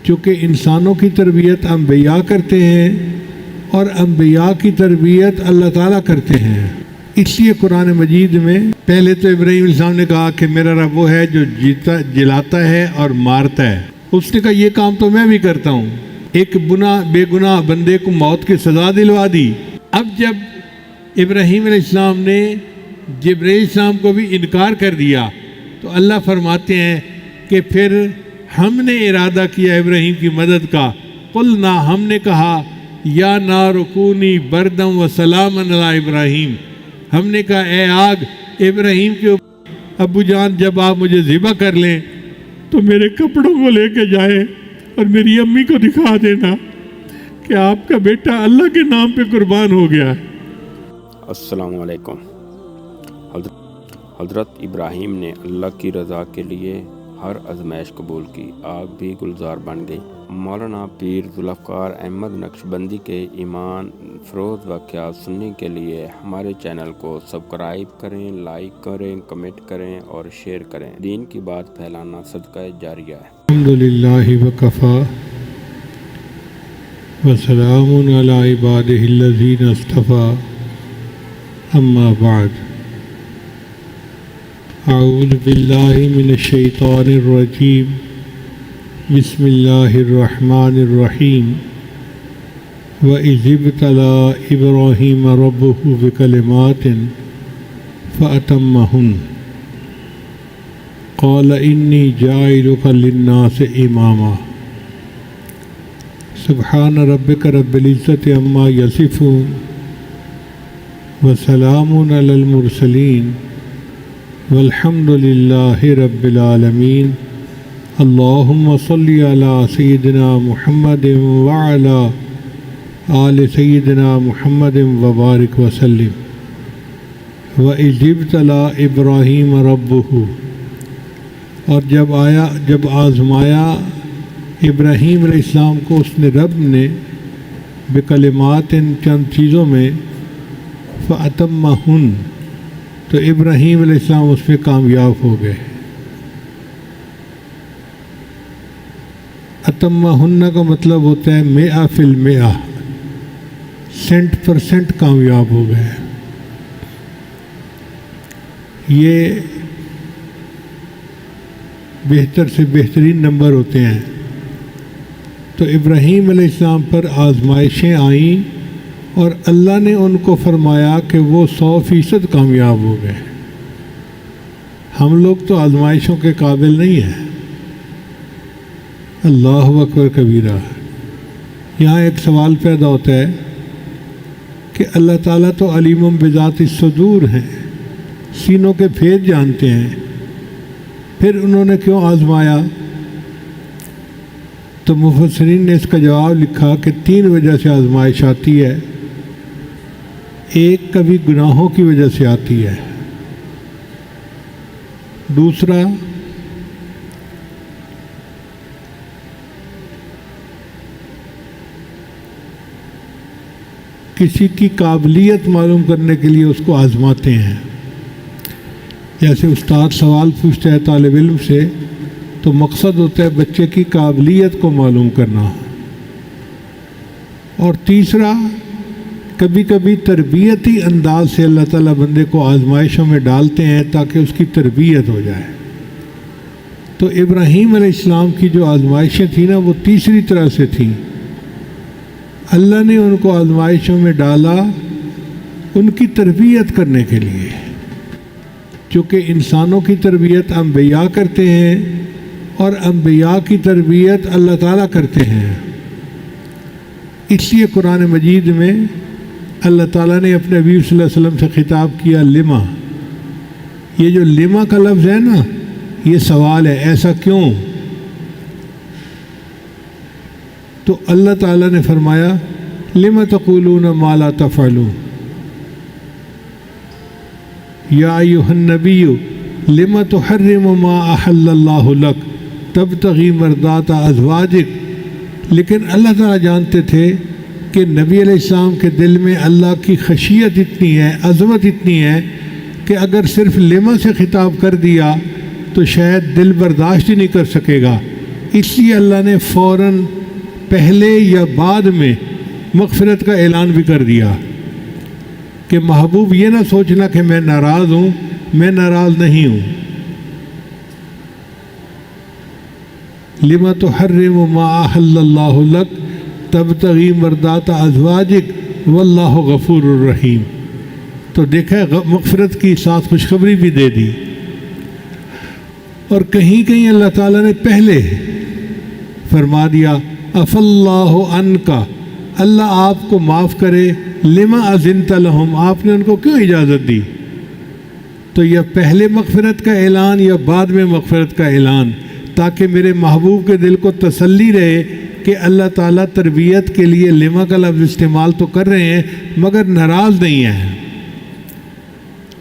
چونکہ انسانوں کی تربیت انبیاء کرتے ہیں اور انبیاء کی تربیت اللہ تعالیٰ کرتے ہیں۔ اس لیے قرآن مجید میں پہلے تو ابراہیم علیہ السلام نے کہا کہ میرا رب وہ ہے جو جلاتا ہے اور مارتا ہے۔ اس نے کہا یہ کام تو میں بھی کرتا ہوں۔ ایک بے گناہ بندے کو موت کی سزا دلوا دی۔ اب جب ابراہیم علیہ السلام نے جبرائیل علیہ السلام کو بھی انکار کر دیا تو اللہ فرماتے ہیں کہ پھر ہم نے ارادہ کیا ابراہیم کی مدد کا۔ قلنا، ہم نے کہا یا نار کونی بردم و سلاما علی ابراہیم، ہم نے کہا اے آگ ابراہیم کے ابو جان جب آپ مجھے ذبح کر لیں تو میرے کپڑوں کو لے کے جائیں اور میری امی کو دکھا دینا کہ آپ کا بیٹا اللہ کے نام پہ قربان ہو گیا ہے۔ السلام علیکم۔ حضرت ابراہیم نے اللہ کی رضا کے لیے ہر آزمائش قبول کی، آگ بھی گلزار بن گئی۔ مولانا پیر ذوالفقار احمد نقشبندی کے ایمان فروز واقعات سننے کے لیے ہمارے چینل کو سبسکرائب کریں، لائک کریں، کمنٹ کریں اور شیئر کریں۔ دین کی بات پھیلانا صدقہ جاریہ ہے۔ الحمدللہ وکفا وسلام علی عبادہ الذین اصطفیٰ، اما بعد، اعوذ باللہ من الشیطان الرجیم، بسم اللہ الرحمن الرحیم۔ وَإِذِ ابْتَلَىٰ إِبْرَاهِيمَ رَبُّهُ بِكَلِمَاتٍ فَأَتَمَّهُنَّ قَالَ إِنِّي جَاعِلُكَ لِلنَّاسِ إِمَامًا۔ سبحان ربك رب العزة عما يصفون وسلام على المرسلين والحمد لله رب العالمين۔ اللهم صل على سيدنا محمد وعلى آل سيدنا محمد وبارك وسلم۔ وَإِذِ ابْتَلَىٰ إِبْرَاهِيمَ رَبُّهُ، اور جب آزمایا ابراہیم علیہ السلام کو اس نے رب نے بکلمات چند چیزوں میں، فَأَتَمَّهُنَّ، تو ابراہیم علیہ السلام اس میں کامیاب ہو گئے۔ اتمہن کا مطلب ہوتا ہے 100% 100% کامیاب ہو گئے۔ یہ بہتر سے بہترین نمبر ہوتے ہیں۔ تو ابراہیم علیہ السلام پر آزمائشیں آئیں اور اللہ نے ان کو فرمایا کہ وہ 100% کامیاب ہو گئے۔ ہم لوگ تو آزمائشوں کے قابل نہیں ہیں۔ اللہ اکبر کبیرہ۔ یہاں ایک سوال پیدا ہوتا ہے کہ اللہ تعالیٰ تو علیم بذات الصدور ہیں، سینوں کے بھید جانتے ہیں، پھر انہوں نے کیوں آزمایا؟ تو مفسرین نے اس کا جواب لکھا کہ 3 وجہ سے آزمائش آتی ہے۔ ایک کبھی گناہوں کی وجہ سے آتی ہے، دوسرا کسی کی قابلیت معلوم کرنے کے لیے اس کو آزماتے ہیں۔ جیسے استاد سوال پوچھتا ہے طالب علم سے تو مقصد ہوتا ہے بچے کی قابلیت کو معلوم کرنا۔ اور تیسرا کبھی کبھی تربیتی انداز سے اللہ تعالیٰ بندے کو آزمائشوں میں ڈالتے ہیں تاکہ اس کی تربیت ہو جائے۔ تو ابراہیم علیہ السلام کی جو آزمائشیں تھیں نا وہ تیسری طرح سے تھیں۔ اللہ نے ان کو آزمائشوں میں ڈالا ان کی تربیت کرنے کے لیے، چونکہ انسانوں کی تربیت انبیاء کرتے ہیں اور انبیاء کی تربیت اللہ تعالیٰ کرتے ہیں۔ اس لیے قرآن مجید میں اللہ تعالیٰ نے اپنے نبی صلی اللہ علیہ وسلم سے خطاب کیا لما۔ یہ جو لما کا لفظ ہے نا، یہ سوال ہے، ایسا کیوں؟ تو اللہ تعالیٰ نے فرمایا لما تقولون ما لا تفعلون، یا ایھا النبی لما تحرم ما احل اللہ لک تبتغی مرضات ازواجک۔ لیکن اللہ تعالیٰ جانتے تھے کہ نبی علیہ السلام کے دل میں اللہ کی خشیت اتنی ہے، عظمت اتنی ہے کہ اگر صرف لما سے خطاب کر دیا تو شاید دل برداشت ہی نہیں کر سکے گا، اس لیے اللہ نے فوراً پہلے یا بعد میں مغفرت کا اعلان بھی کر دیا کہ محبوب یہ نہ سوچنا کہ میں ناراض ہوں، میں ناراض نہیں ہوں۔ لما تحرم ما احل اللہ لک تبتغی مرضات ازواجک واللہ غفور الرحیم۔ تو دیکھا مغفرت کی ساتھ خوشخبری بھی دے دی، اور کہیں کہیں اللہ تعالیٰ نے پہلے فرما دیا اف اللہ عنکا، اللہ آپ کو معاف کرے، لما اذنت لہم، آپ نے ان کو کیوں اجازت دی؟ تو یا پہلے مغفرت کا اعلان یا بعد میں مغفرت کا اعلان، تاکہ میرے محبوب کے دل کو تسلی رہے کہ اللہ تعالیٰ تربیت کے لیے لما کا لفظ استعمال تو کر رہے ہیں مگر ناراض نہیں ہیں۔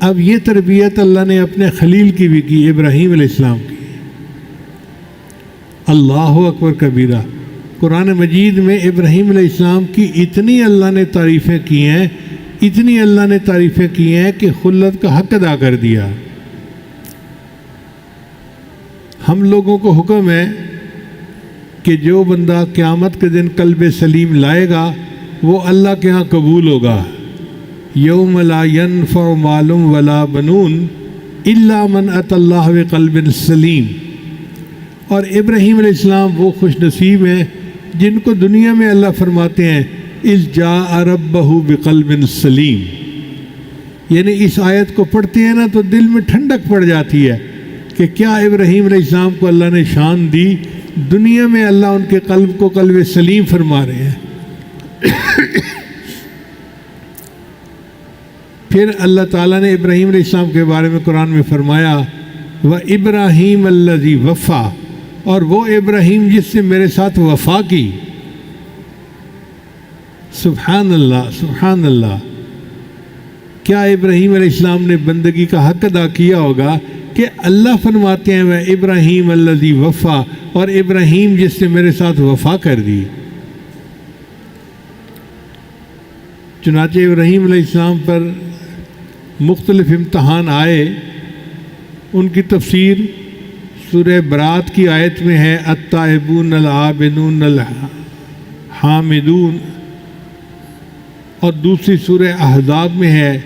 اب یہ تربیت اللہ نے اپنے خلیل کی بھی کی، ابراہیم علیہ السلام کی۔ اللہ اکبر کبیرہ، قرآن مجید میں ابراہیم علیہ السلام کی اتنی اللہ نے تعریفیں کی ہیں، اتنی اللہ نے تعریفیں کی ہیں کہ خلت کا حق ادا کر دیا۔ ہم لوگوں کو حکم ہے کہ جو بندہ قیامت کے دن قلب سلیم لائے گا وہ اللہ کے ہاں قبول ہوگا۔ یوم لا ینفع مال ولا بنون الا من اتى اللہ بقلب سلیم۔ اور ابراہیم علیہ السلام وہ خوش نصیب ہیں جن کو دنیا میں اللہ فرماتے ہیں اذ جاء ربہ بقلب سلیم، یعنی اس آیت کو پڑھتے ہیں نا تو دل میں ٹھنڈک پڑ جاتی ہے کہ کیا ابراہیم علیہ السلام کو اللہ نے شان دی، دنیا میں اللہ ان کے قلب کو قلب سلیم فرما رہے ہیں۔ پھر اللہ تعالیٰ نے ابراہیم علیہ السلام کے بارے میں قرآن میں فرمایا وَإِبْرَاهِيمَ الَّذِي وَفَّى، اور وہ ابراہیم جس نے میرے ساتھ وفا کی۔ سبحان اللہ، سبحان اللہ، کیا ابراہیم علیہ السلام نے بندگی کا حق ادا کیا ہوگا کہ اللہ فرماتے ہیں وَإِبْرَاهِيمَ الَّذِي وَفَّى، اور ابراہیم جس نے میرے ساتھ وفا کر دی۔ چنانچہ ابراہیم علیہ السلام پر مختلف امتحان آئے، ان کی تفسیر سورہ برات کی آیت میں ہے التائبون العابدون الحامدون، اور دوسری سورہ احزاب میں ہے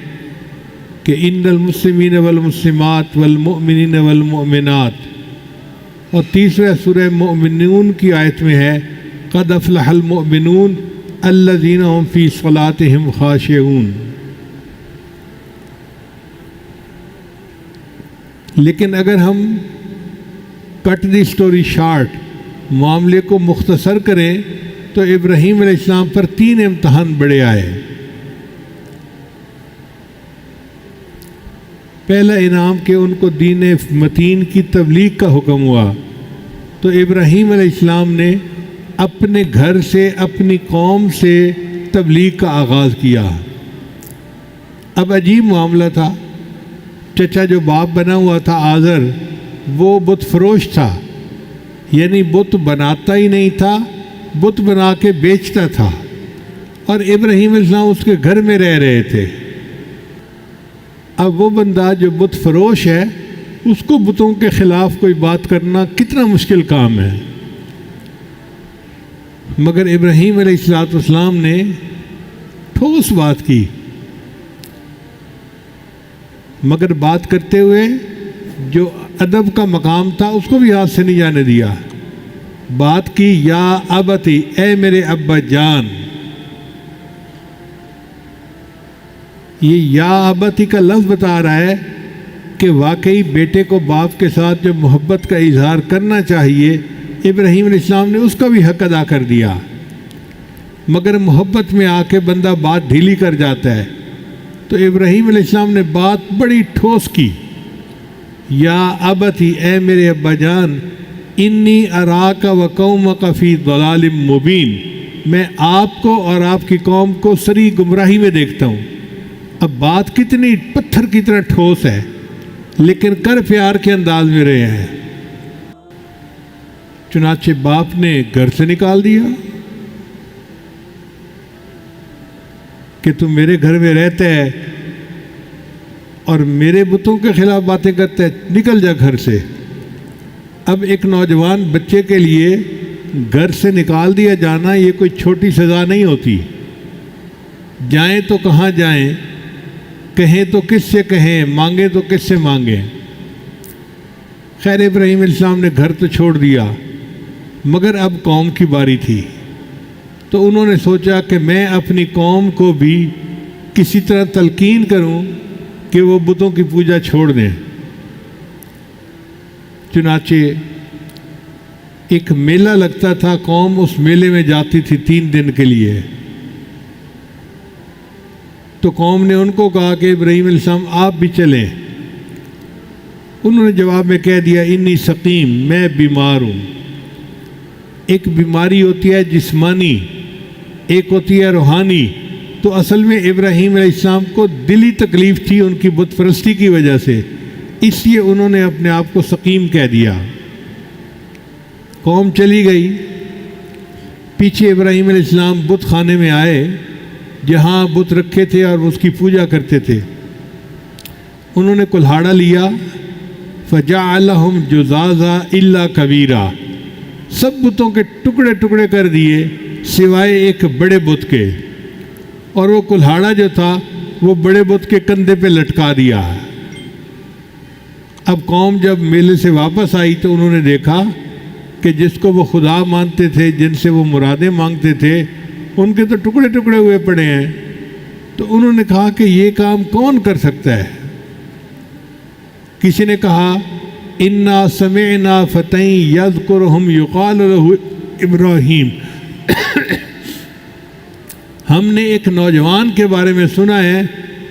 کہ ان المسلمین والمسلمات والمؤمنین والمؤمنات، اور تیسرا سورہ مؤمنون کی آیت میں ہے قد افلح المؤمنون الذین هم فی صلاتهم خاشعون۔ لیکن اگر ہم کٹ دی سٹوری شارٹ، معاملے کو مختصر کریں تو ابراہیم علیہ السلام پر 3 امتحان بڑے آئے۔ پہلا انعام کہ ان کو دین متین کی تبلیغ کا حکم ہوا، تو ابراہیم علیہ السلام نے اپنے گھر سے، اپنی قوم سے تبلیغ کا آغاز کیا۔ اب عجیب معاملہ تھا، چچا جو باپ بنا ہوا تھا آزر، وہ بت فروش تھا، یعنی بت بناتا ہی نہیں تھا، بت بنا کے بیچتا تھا، اور ابراہیم علیہ السلام اس کے گھر میں رہ رہے تھے۔ اب وہ بندہ جو بت فروش ہے، اس کو بتوں کے خلاف کوئی بات کرنا کتنا مشکل کام ہے، مگر ابراہیم علیہ السلام نے ٹھوس بات کی، مگر بات کرتے ہوئے جو ادب کا مقام تھا اس کو بھی ہاتھ سے نہیں جانے دیا۔ بات کی یا ابتی، اے میرے ابا جان۔ یہ یا ابتی کا لفظ بتا رہا ہے کہ واقعی بیٹے کو باپ کے ساتھ جو محبت کا اظہار کرنا چاہیے ابراہیم علیہ السلام نے اس کا بھی حق ادا کر دیا، مگر محبت میں آ کے بندہ بات ڈھیلی کر جاتا ہے، تو ابراہیم علیہ السلام نے بات بڑی ٹھوس کی، یا ابتی، اے میرے ابا جان، انی اراک و قومک فی ضلال مبین، میں آپ کو اور آپ کی قوم کو سری گمراہی میں دیکھتا ہوں۔ اب بات کتنی پتھر کی طرح ٹھوس ہے، لیکن کر پیار کے انداز میں رہے ہیں۔ چنانچہ باپ نے گھر سے نکال دیا کہ تم میرے گھر میں رہتا ہے اور میرے بتوں کے خلاف باتیں کرتا ہے، نکل جا گھر سے۔ اب ایک نوجوان بچے کے لیے گھر سے نکال دیا جانا یہ کوئی چھوٹی سزا نہیں ہوتی. جائیں تو کہاں جائیں، کہیں تو کس سے کہیں، مانگیں تو کس سے مانگیں. خیر ابراہیم علیہ السلام نے گھر تو چھوڑ دیا، مگر اب قوم کی باری تھی. تو انہوں نے سوچا کہ میں اپنی قوم کو بھی کسی طرح تلقین کروں کہ وہ بتوں کی پوجا چھوڑ دیں. چنانچہ ایک میلہ لگتا تھا، قوم اس میلے میں جاتی تھی 3 دن کے لیے. تو قوم نے ان کو کہا کہ ابراہیم علیہ السلام آپ بھی چلیں. انہوں نے جواب میں کہہ دیا انی سقیم، میں بیمار ہوں. ایک بیماری ہوتی ہے جسمانی، ایک ہوتی ہے روحانی. تو اصل میں ابراہیم علیہ السلام کو دلی تکلیف تھی ان کی بت پرستی کی وجہ سے، اس لیے انہوں نے اپنے آپ کو سقیم کہہ دیا. قوم چلی گئی. پیچھے ابراہیم علیہ السلام بت خانے میں آئے جہاں بت رکھے تھے اور اس کی پوجا کرتے تھے. انہوں نے کلہاڑا لیا، فجعلہم جزازا الا کبیرا، سب بتوں کے ٹکڑے ٹکڑے کر دیے سوائے ایک بڑے بت کے، اور وہ کلہاڑا جو تھا وہ بڑے بت کے کندھے پہ لٹکا دیا. اب قوم جب میلے سے واپس آئی تو انہوں نے دیکھا کہ جس کو وہ خدا مانتے تھے، جن سے وہ مرادیں مانگتے تھے، ان کے تو ٹکڑے ٹکڑے ہوئے پڑے ہیں. تو انہوں نے کہا کہ یہ کام کون کر سکتا ہے؟ کسی نے کہا انا سمعنا فتى یذکرہم یقال لہ ابراہیم، ہم نے ایک نوجوان کے بارے میں سنا ہے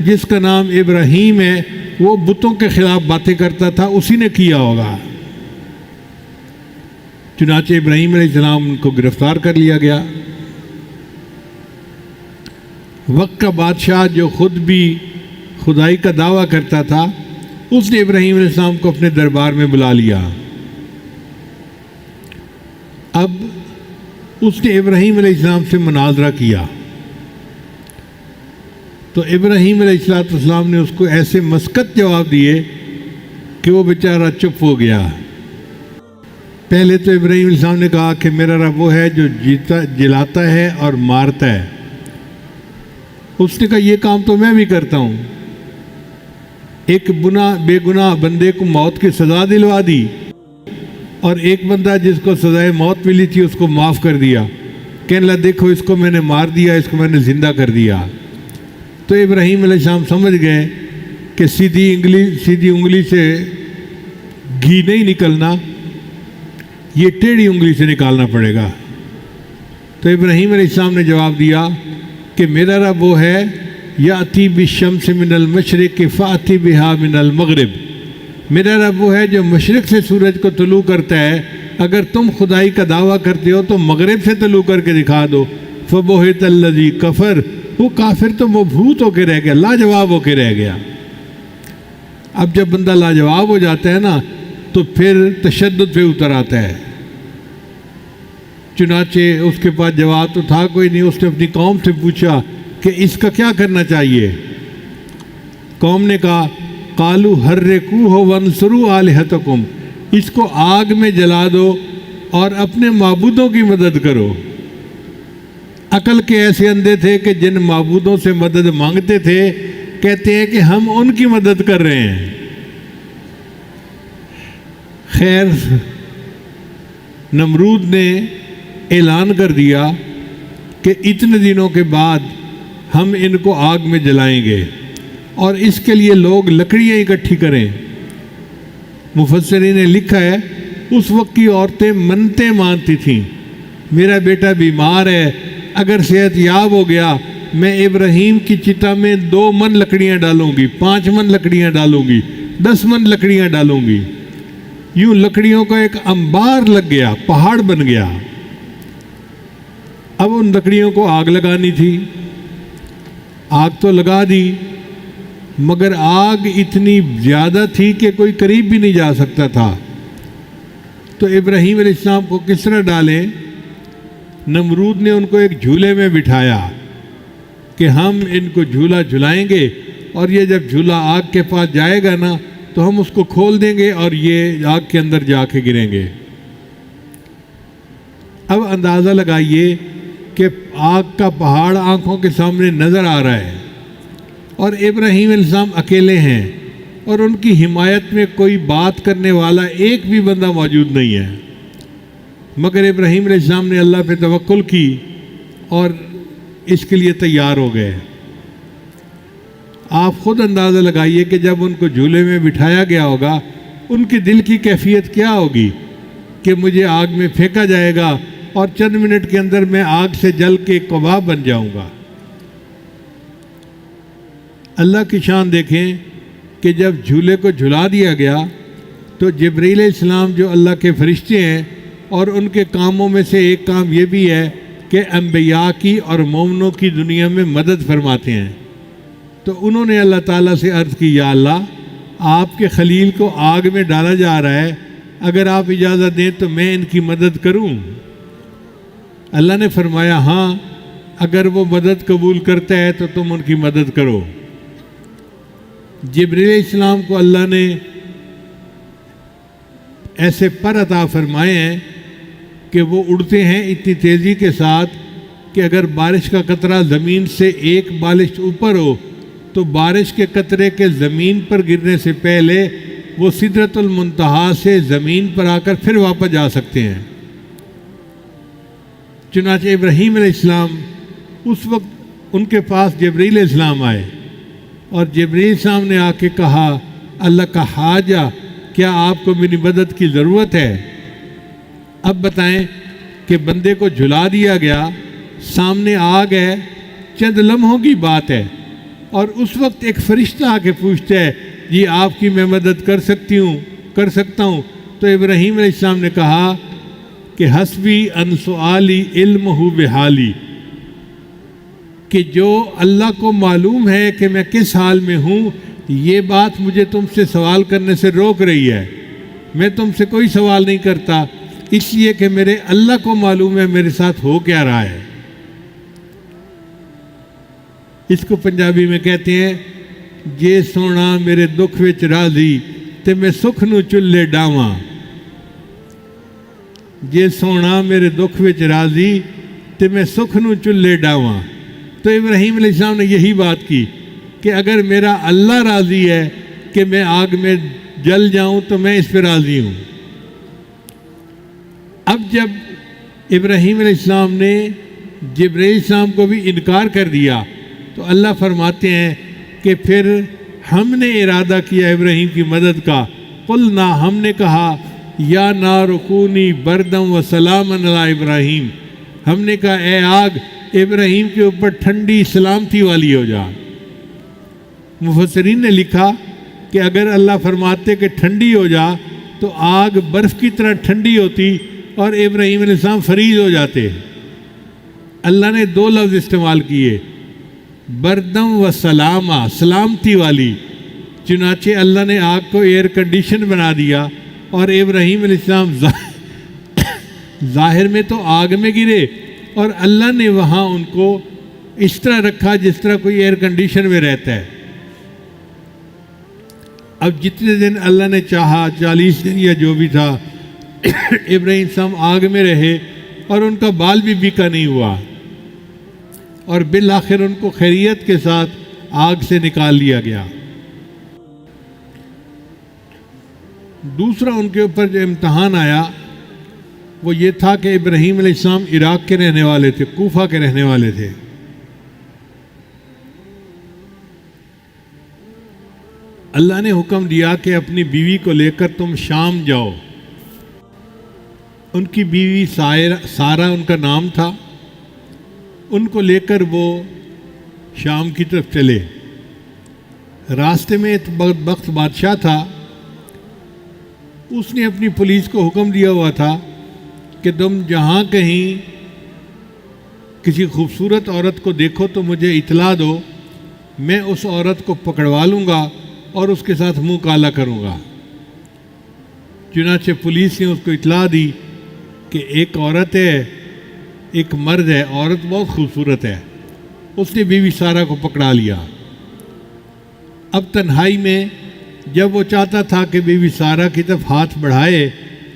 جس کا نام ابراہیم ہے، وہ بتوں کے خلاف باتیں کرتا تھا، اسی نے کیا ہوگا. چنانچہ ابراہیم علیہ السلام کو گرفتار کر لیا گیا. وقت کا بادشاہ جو خود بھی خدائی کا دعویٰ کرتا تھا، اس نے ابراہیم علیہ السلام کو اپنے دربار میں بلا لیا. اب اس نے ابراہیم علیہ السلام سے مناظرہ کیا. تو ابراہیم علیہ السلام نے اس کو ایسے مسکت جواب دیے کہ وہ بیچارہ چپ ہو گیا. پہلے تو ابراہیم علیہ السلام نے کہا کہ میرا رب وہ ہے جو جلاتا ہے اور مارتا ہے. اس نے کہا یہ کام تو میں بھی کرتا ہوں. ایک بے گناہ بندے کو موت کی سزا دلوا دی، اور ایک بندہ جس کو سزائے موت ملی تھی اس کو معاف کر دیا. کہنے لگا دیکھو اس کو میں نے مار دیا، اس کو میں نے زندہ کر دیا. تو ابراہیم علیہ السلام سمجھ گئے کہ سیدھی انگلی سے گھی نہیں نکلنا، یہ ٹیڑھی انگلی سے نکالنا پڑے گا. تو ابراہیم علیہ السلام نے جواب دیا کہ میرا رب وہ ہے یاتی بالشمس من المشرق فاتی بہا من المغرب، میرا رب وہ ہے جو مشرق سے سورج کو طلوع کرتا ہے، اگر تم خدائی کا دعویٰ کرتے ہو تو مغرب سے طلوع کر کے دکھا دو. فبہت الذی کفر، وہ کافر تو مبہوت ہو کے رہ گیا، لاجواب ہو کے رہ گیا. اب جب بندہ لاجواب ہو جاتا ہے نا تو پھر تشدد پہ اتر آتا ہے. چنانچہ اس کے پاس جواب تو تھا کوئی نہیں. اس نے اپنی قوم سے پوچھا کہ اس کا کیا کرنا چاہیے. قوم نے کہا قالوا حرقوہ وانصروا آلہتکم، اس کو آگ میں جلا دو اور اپنے معبودوں کی مدد کرو. عقل کے ایسے اندھے تھے کہ جن معبودوں سے مدد مانگتے تھے کہتے ہیں کہ ہم ان کی مدد کر رہے ہیں. خیر نمرود نے اعلان کر دیا کہ اتنے دنوں کے بعد ہم ان کو آگ میں جلائیں گے، اور اس کے لیے لوگ لکڑیاں اکٹھی کریں. مفسرین نے لکھا ہے اس وقت کی عورتیں منتیں مانتی تھیں، میرا بیٹا بیمار ہے، اگر صحت یاب ہو گیا میں ابراہیم کی چتا میں 2 من لکڑیاں ڈالوں گی، 5 من لکڑیاں ڈالوں گی، 10 من لکڑیاں ڈالوں گی. یوں لکڑیوں کا ایک انبار لگ گیا، پہاڑ بن گیا. اب ان لکڑیوں کو آگ لگانی تھی. آگ تو لگا دی، مگر آگ اتنی زیادہ تھی کہ کوئی قریب بھی نہیں جا سکتا تھا. تو ابراہیم علیہ السلام کو کس طرح ڈالیں؟ نمرود نے ان کو ایک جھولے میں بٹھایا کہ ہم ان کو جھولا جھلائیں گے، اور یہ جب جھولا آگ کے پاس جائے گا نا تو ہم اس کو کھول دیں گے اور یہ آگ کے اندر جا کے گریں گے۔ اب اندازہ لگائیے کہ آگ کا پہاڑ آنکھوں کے سامنے نظر آ رہا ہے اور ابراہیم علیہ السلام اکیلے ہیں اور ان کی حمایت میں کوئی بات کرنے والا ایک بھی بندہ موجود نہیں ہے، مگر ابراہیم علیہ السلام نے اللہ پہ توکل کی اور اس کے لیے تیار ہو گئے۔ آپ خود اندازہ لگائیے کہ جب ان کو جھولے میں بٹھایا گیا ہوگا ان کے دل کی کیفیت کیا ہوگی کہ مجھے آگ میں پھینکا جائے گا اور چند منٹ کے اندر میں آگ سے جل کے کباب بن جاؤں گا۔ اللہ کی شان دیکھیں کہ جب جھولے کو جھلا دیا گیا تو جبرائیل علیہ السلام جو اللہ کے فرشتے ہیں اور ان کے کاموں میں سے ایک کام یہ بھی ہے کہ انبیاء کی اور مومنوں کی دنیا میں مدد فرماتے ہیں، تو انہوں نے اللہ تعالیٰ سے عرض کی، یا اللہ آپ کے خلیل کو آگ میں ڈالا جا رہا ہے، اگر آپ اجازت دیں تو میں ان کی مدد کروں؟ اللہ نے فرمایا ہاں، اگر وہ مدد قبول کرتا ہے تو تم ان کی مدد کرو۔ جبرائیل علیہ السلام کو اللہ نے ایسے پر عطا فرمائے ہیں کہ وہ اڑتے ہیں اتنی تیزی کے ساتھ کہ اگر بارش کا قطرہ زمین سے ایک بالشت اوپر ہو تو بارش کے قطرے کے زمین پر گرنے سے پہلے وہ سدرۃ المنتہا سے زمین پر آ کر پھر واپس جا سکتے ہیں۔ چنانچہ ابراہیم علیہ السلام اس وقت ان کے پاس جبرائیل علیہ السلام آئے اور جبرائیل علیہ السلام نے آ کے کہا، اللہ کا حاجہ، کیا آپ کو میری مدد کی ضرورت ہے؟ اب بتائیں کہ بندے کو جھلا دیا گیا، سامنے آگ ہے، چند لمحوں کی بات ہے، اور اس وقت ایک فرشتہ آ کے پوچھتا ہے جی آپ کی میں مدد کر سکتا ہوں، تو ابراہیم علیہ السلام نے کہا کہ حسبی ان سؤالی علمہ بحالی، کہ جو اللہ کو معلوم ہے کہ میں کس حال میں ہوں، یہ بات مجھے تم سے سوال کرنے سے روک رہی ہے۔ میں تم سے کوئی سوال نہیں کرتا، اس لیے کہ میرے اللہ کو معلوم ہے میرے ساتھ ہو کیا رہا ہے۔ اس کو پنجابی میں کہتے ہیں، جے سونا میرے دکھ وچ راضی تے میں سکھ نو چلے ڈاواں۔ جے سونا میرے دکھ وچ راضی تے میں سکھ نو چلے ڈاواں۔ تو ابراہیم علیہ السلام نے یہی بات کی کہ اگر میرا اللہ راضی ہے کہ میں آگ میں جل جاؤں تو میں اس پہ راضی ہوں۔ اب جب ابراہیم علیہ السلام نے جبرائیل علیہ السلام کو بھی انکار کر دیا تو اللہ فرماتے ہیں کہ پھر ہم نے ارادہ کیا ابراہیم کی مدد کا، قلنا، ہم نے کہا، یا نار کونی بردم و سلاما علی ابراہیم، ہم نے کہا اے آگ ابراہیم کے اوپر ٹھنڈی سلامتی والی ہو جا۔ مفسرین نے لکھا کہ اگر اللہ فرماتے کہ ٹھنڈی ہو جا تو آگ برف کی طرح ٹھنڈی ہوتی اور ابراہیم علیہ السلام فریز ہو جاتے۔ اللہ نے دو لفظ استعمال کیے، بردم و سلامہ، سلامتی والی، چنانچہ اللہ نے آگ کو ایئر کنڈیشن بنا دیا اور ابراہیم علیہ السلام ظاہر میں تو آگ میں گرے اور اللہ نے وہاں ان کو اس طرح رکھا جس طرح کوئی ایئر کنڈیشن میں رہتا ہے۔ اب جتنے دن اللہ نے چاہا، 40 دن یا جو بھی تھا، ابراہیم السلام آگ میں رہے اور ان کا بال بھی بیکا نہیں ہوا، اور بالآخر ان کو خیریت کے ساتھ آگ سے نکال لیا گیا۔ دوسرا ان کے اوپر جو امتحان آیا وہ یہ تھا کہ ابراہیم علیہ السلام عراق کے رہنے والے تھے، کوفہ کے رہنے والے تھے۔ اللہ نے حکم دیا کہ اپنی بیوی کو لے کر تم شام جاؤ۔ ان کی بیوی سارہ ان کا نام تھا، ان کو لے کر وہ شام کی طرف چلے۔ راستے میں ایک بدبخت بادشاہ تھا، اس نے اپنی پولیس کو حکم دیا ہوا تھا کہ تم جہاں کہیں کسی خوبصورت عورت کو دیکھو تو مجھے اطلاع دو، میں اس عورت کو پکڑوا لوں گا اور اس کے ساتھ منہ کالا کروں گا۔ چنانچہ پولیس نے اس کو اطلاع دی کہ ایک عورت ہے، ایک مرد ہے، عورت بہت خوبصورت ہے۔ اس نے بیوی سارہ کو پکڑا لیا۔ اب تنہائی میں جب وہ چاہتا تھا کہ بی بی سارہ کی طرف ہاتھ بڑھائے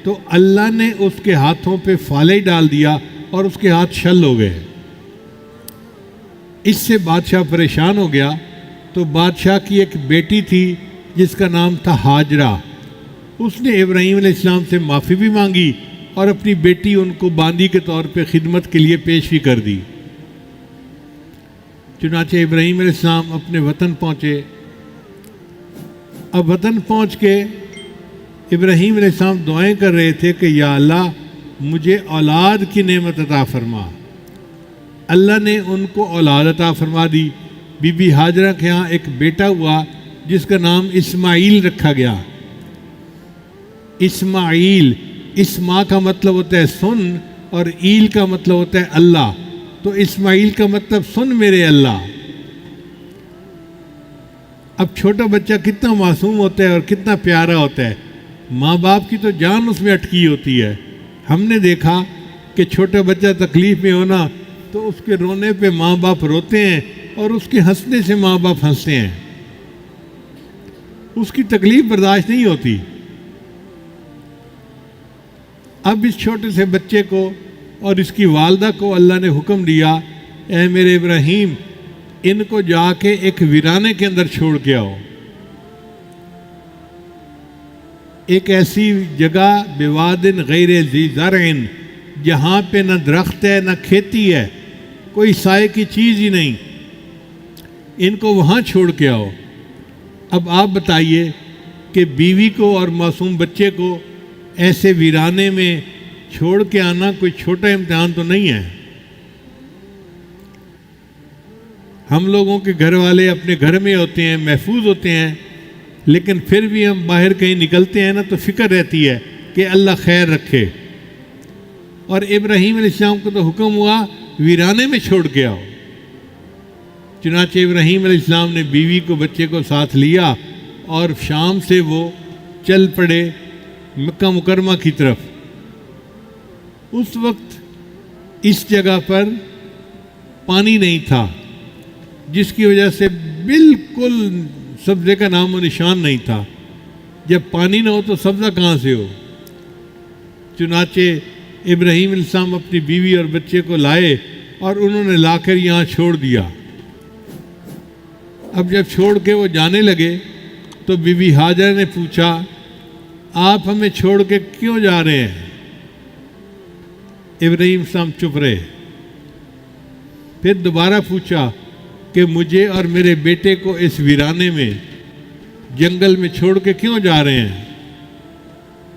تو اللہ نے اس کے ہاتھوں پہ فالے ڈال دیا اور اس کے ہاتھ شل ہو گئے۔ اس سے بادشاہ پریشان ہو گیا، تو بادشاہ کی ایک بیٹی تھی جس کا نام تھا ہاجرہ، اس نے ابراہیم علیہ السلام سے معافی بھی مانگی اور اپنی بیٹی ان کو باندی کے طور پہ خدمت کے لیے پیش بھی کر دی۔ چنانچہ ابراہیم علیہ السلام اپنے وطن پہنچے۔ اب وطن پہنچ کے ابراہیم علیہ السلام دعائیں کر رہے تھے کہ یا اللہ مجھے اولاد کی نعمت عطا فرما۔ اللہ نے ان کو اولاد عطا فرما دی۔ بی بی ہاجرہ کے ہاں ایک بیٹا ہوا جس کا نام اسماعیل رکھا گیا۔ اسماعیل، اسما کا مطلب ہوتا ہے سن اور ایل کا مطلب ہوتا ہے اللہ، تو اسماعیل کا مطلب سن میرے اللہ۔ اب چھوٹا بچہ کتنا معصوم ہوتا ہے اور کتنا پیارا ہوتا ہے، ماں باپ کی تو جان اس میں اٹکی ہوتی ہے۔ ہم نے دیکھا کہ چھوٹا بچہ تکلیف میں ہونا تو اس کے رونے پہ ماں باپ روتے ہیں اور اس کے ہنسنے سے ماں باپ ہنستے ہیں، اس کی تکلیف برداشت نہیں ہوتی۔ اب اس چھوٹے سے بچے کو اور اس کی والدہ کو اللہ نے حکم دیا، اے میرے ابراہیم ان کو جا کے ایک ویرانے کے اندر چھوڑ کے آؤ، ایک ایسی جگہ بوادن غیر ذی زرع، جہاں پہ نہ درخت ہے نہ کھیتی ہے، کوئی سائے کی چیز ہی نہیں، ان کو وہاں چھوڑ کے آؤ۔ اب آپ بتائیے کہ بیوی کو اور معصوم بچے کو ایسے ویرانے میں چھوڑ کے آنا کوئی چھوٹا امتحان تو نہیں ہے۔ ہم لوگوں کے گھر والے اپنے گھر میں ہوتے ہیں، محفوظ ہوتے ہیں، لیکن پھر بھی ہم باہر کہیں نکلتے ہیں نا تو فکر رہتی ہے کہ اللہ خیر رکھے۔ اور ابراہیم علیہ السلام کو تو حکم ہوا ویرانے میں چھوڑ کے آؤ۔ چنانچہ ابراہیم علیہ السلام نے بیوی کو بچے کو ساتھ لیا اور شام سے وہ چل پڑے مکہ مکرمہ کی طرف۔ اس وقت اس جگہ پر پانی نہیں تھا، جس کی وجہ سے بالکل سبزے کا نام و نشان نہیں تھا۔ جب پانی نہ ہو تو سبزہ کہاں سے ہو؟ چنانچہ ابراہیم علیہ السلام اپنی بیوی اور بچے کو لائے اور انہوں نے لا کر یہاں چھوڑ دیا۔ اب جب چھوڑ کے وہ جانے لگے تو بی بی ہاجرہ نے پوچھا آپ ہمیں چھوڑ کے کیوں جا رہے ہیں؟ ابراہیم السلام چپ رہے۔ پھر دوبارہ پوچھا کہ مجھے اور میرے بیٹے کو اس ویرانے میں جنگل میں چھوڑ کے کیوں جا رہے ہیں؟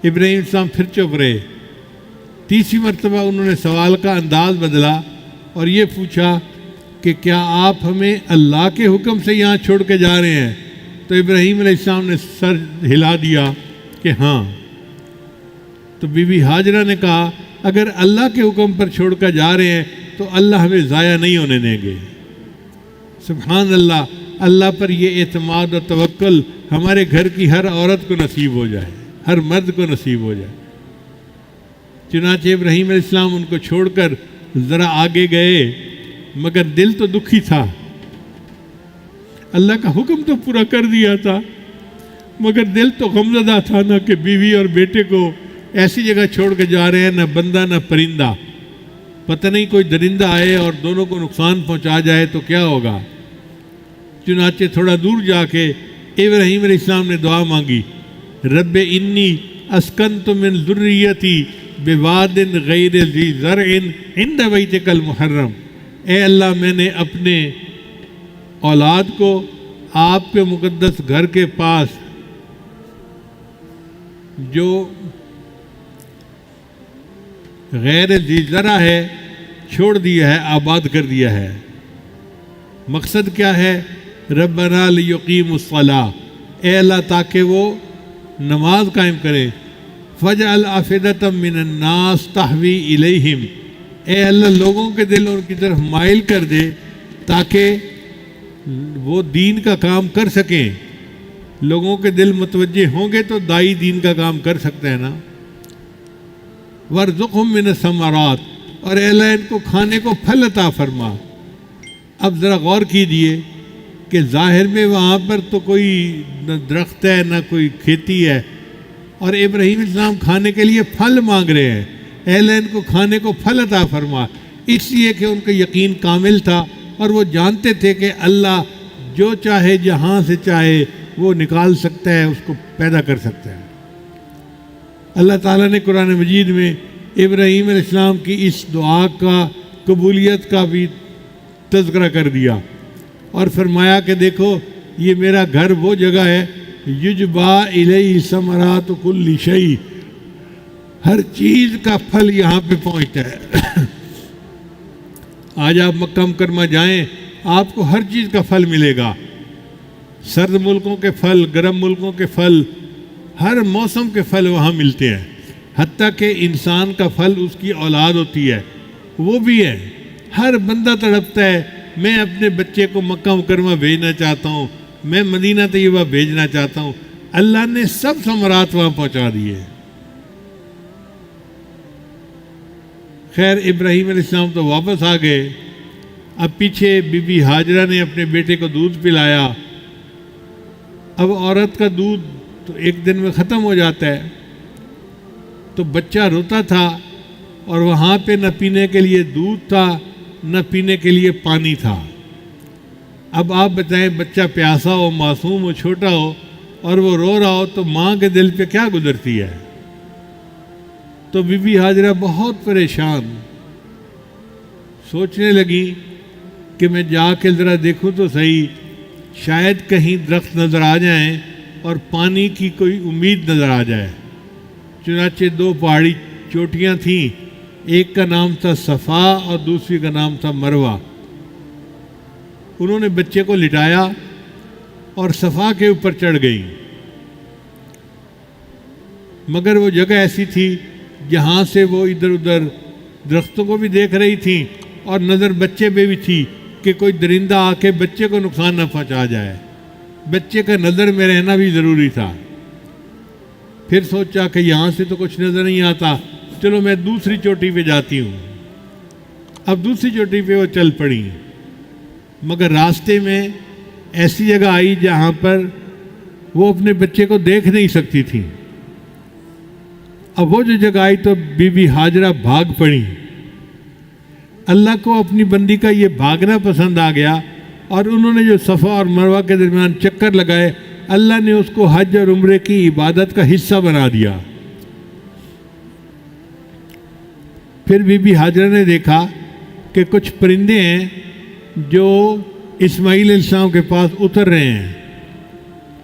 ابراہیم السلام پھر چپ رہے۔ تیسری مرتبہ انہوں نے سوال کا انداز بدلا اور یہ پوچھا کہ کیا آپ ہمیں اللہ کے حکم سے یہاں چھوڑ کے جا رہے ہیں؟ تو ابراہیم علیہ السلام نے سر ہلا دیا کہ ہاں۔ تو بی بی ہاجرہ نے کہا اگر اللہ کے حکم پر چھوڑ کر جا رہے ہیں تو اللہ ہمیں ضائع نہیں ہونے دیں گے۔ سبحان اللہ، اللہ پر یہ اعتماد و توکل ہمارے گھر کی ہر عورت کو نصیب ہو جائے، ہر مرد کو نصیب ہو جائے۔ چنانچہ ابراہیم علیہ السلام ان کو چھوڑ کر ذرا آگے گئے، مگر دل تو دکھی تھا۔ اللہ کا حکم تو پورا کر دیا تھا، مگر دل تو غمزدہ تھا نا کہ بیوی اور بیٹے کو ایسی جگہ چھوڑ کے جا رہے ہیں، نہ بندہ نہ پرندہ، پتہ نہیں کوئی درندہ آئے اور دونوں کو نقصان پہنچا جائے تو کیا ہوگا۔ چنانچہ تھوڑا دور جا کے ابراہیم علیہ السلام نے دعا مانگی، رب انی اسکنت من ذریتی بواد غیر ذی زرع عند بیتک المحرم، اے اللہ میں نے اپنے اولاد کو آپ کے مقدس گھر کے پاس جو غیر ذی زرع ہے چھوڑ دیا ہے، آباد کر دیا ہے۔ مقصد کیا ہے؟ ربنا لیقیموا الصلاۃ، اے اللہ تاکہ وہ نماز قائم کرے۔ فجعل افئدۃ من الناس تہوی الیہم، اے اللہ لوگوں کے دل ان کی طرف مائل کر دے تاکہ وہ دین کا کام کر سکیں۔ لوگوں کے دل متوجہ ہوں گے تو دائی دین کا کام کر سکتے ہیں نا۔ وارزقہم من الثمرات، اور اے اللہ ان کو کھانے کو پھل عطا فرما۔ اب ذرا غور کیجیے کہ ظاہر میں وہاں پر تو کوئی نہ درخت ہے نہ کوئی کھیتی ہے، اور ابراہیم علیہ السلام کھانے کے لیے پھل مانگ رہے ہیں، اے اللہ ان کو کھانے کو پھل عطا فرما، اس لیے کہ ان کا یقین کامل تھا اور وہ جانتے تھے کہ اللہ جو چاہے جہاں سے چاہے وہ نکال سکتا ہے، اس کو پیدا کر سکتا ہے۔ اللہ تعالیٰ نے قرآن مجید میں ابراہیم علیہ السلام کی اس دعا کا قبولیت کا بھی تذکرہ کر دیا اور فرمایا کہ دیکھو یہ میرا گھر وہ جگہ ہے یجبا الیہ ثمرات کل شیء، ہر چیز کا پھل یہاں پہ پہنچتا ہے۔ آج آپ مکہ مکرمہ جائیں آپ کو ہر چیز کا پھل ملے گا، سرد ملکوں کے پھل، گرم ملکوں کے پھل، ہر موسم کے پھل وہاں ملتے ہیں، حتیٰ کہ انسان کا پھل اس کی اولاد ہوتی ہے وہ بھی ہے۔ ہر بندہ تڑپتا ہے میں اپنے بچے کو مکہ مکرمہ بھیجنا چاہتا ہوں، میں مدینہ طیبہ بھیجنا چاہتا ہوں، اللہ نے سب ثمرات وہاں پہنچا دیے۔ خیر ابراہیم علیہ السلام تو واپس آ گئے، اب پیچھے بی بی ہاجرہ نے اپنے بیٹے کو دودھ پلایا۔ اب عورت کا دودھ تو ایک دن میں ختم ہو جاتا ہے، تو بچہ روتا تھا اور وہاں پہ نہ پینے کے لیے دودھ تھا نہ پینے کے لیے پانی تھا۔ اب آپ بتائیں بچہ پیاسا ہو، معصوم ہو، چھوٹا ہو اور وہ رو رہا ہو تو ماں کے دل پہ کیا گزرتی ہے؟ تو بی بی ہاجرہ بہت پریشان سوچنے لگی کہ میں جا کے ذرا دیکھوں تو صحیح، شاید کہیں درخت نظر آ جائیں اور پانی کی کوئی امید نظر آ جائے۔ چنانچہ دو پہاڑی چوٹیاں تھیں، ایک کا نام تھا صفا اور دوسری کا نام تھا مروہ۔ انہوں نے بچے کو لٹایا اور صفا کے اوپر چڑھ گئی، مگر وہ جگہ ایسی تھی جہاں سے وہ ادھر ادھر درختوں کو بھی دیکھ رہی تھی اور نظر بچے پہ بھی تھی کہ کوئی درندہ آ کے بچے کو نقصان نہ پہنچا جائے۔ بچے کا نظر میں رہنا بھی ضروری تھا۔ پھر سوچا کہ یہاں سے تو کچھ نظر نہیں آتا، چلو میں دوسری چوٹی پہ جاتی ہوں۔ اب دوسری چوٹی پہ وہ چل پڑی، مگر راستے میں ایسی جگہ آئی جہاں پر وہ اپنے بچے کو دیکھ نہیں سکتی تھی۔ اب وہ جو جگہ آئی تو بی بی ہاجرہ بھاگ پڑی۔ اللہ کو اپنی بندی کا یہ بھاگنا پسند آ گیا اور انہوں نے جو صفا اور مروہ کے درمیان چکر لگائے، اللہ نے اس کو حج اور عمرے کی عبادت کا حصہ بنا دیا۔ پھر بی بی ہاجرہ نے دیکھا کہ کچھ پرندے ہیں جو اسماعیل علیہ السلام کے پاس اتر رہے ہیں،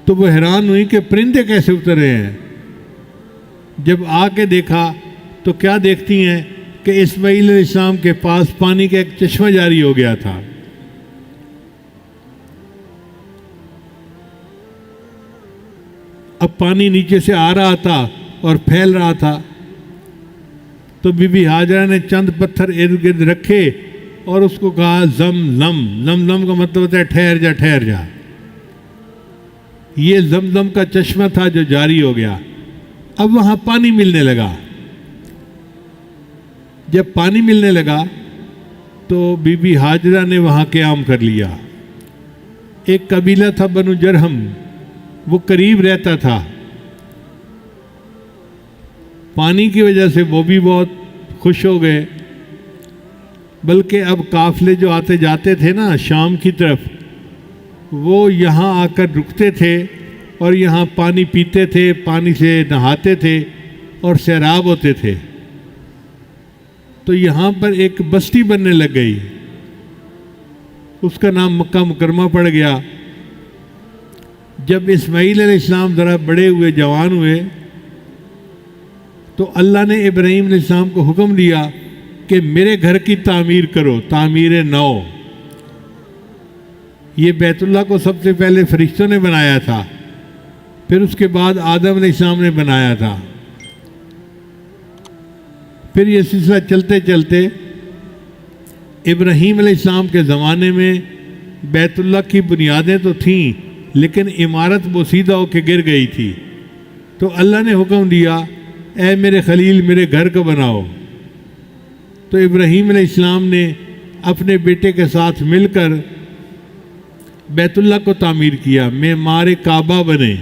تو وہ حیران ہوئی کہ پرندے کیسے اتر رہے ہیں۔ جب آ کے دیکھا تو کیا دیکھتی ہیں کہ اسماعیل علیہ السلام کے پاس پانی کا ایک چشمہ جاری ہو گیا تھا۔ اب پانی نیچے سے آ رہا تھا اور پھیل رہا تھا، تو بی بی ہاجرہ نے چند پتھر ارد گرد رکھے اور اس کو کہا زم زم۔ زم زم کا مطلب ہوتا ہے ٹھہر جا ٹھہر جا۔ یہ زمزم کا چشمہ تھا جو جاری ہو گیا۔ اب وہاں پانی ملنے لگا۔ جب پانی ملنے لگا تو بی بی ہاجرہ نے وہاں قیام کر لیا۔ ایک قبیلہ تھا بنو جرہم، وہ قریب رہتا تھا، پانی کی وجہ سے وہ بھی بہت خوش ہو گئے، بلکہ اب قافلے جو آتے جاتے تھے نا شام کی طرف، وہ یہاں آ کر رکتے تھے اور یہاں پانی پیتے تھے، پانی سے نہاتے تھے اور سیراب ہوتے تھے۔ تو یہاں پر ایک بستی بننے لگ گئی، اس کا نام مکہ مکرمہ پڑ گیا۔ جب اسماعیل علیہ السلام ذرا بڑے ہوئے، جوان ہوئے، تو اللہ نے ابراہیم علیہ السلام کو حکم دیا کہ میرے گھر کی تعمیر کرو، تعمیر نو۔ یہ بیت اللہ کو سب سے پہلے فرشتوں نے بنایا تھا، پھر اس کے بعد آدم علیہ السلام نے بنایا تھا۔ پھر یہ سلسلہ چلتے چلتے ابراہیم علیہ السلام کے زمانے میں بیت اللہ کی بنیادیں تو تھیں، لیکن عمارت بوسیدہ ہو کے گر گئی تھی۔ تو اللہ نے حکم دیا اے میرے خلیل میرے گھر کو بناؤ۔ تو ابراہیم علیہ السلام نے اپنے بیٹے کے ساتھ مل کر بیت اللہ کو تعمیر کیا، معمار کعبہ بنے۔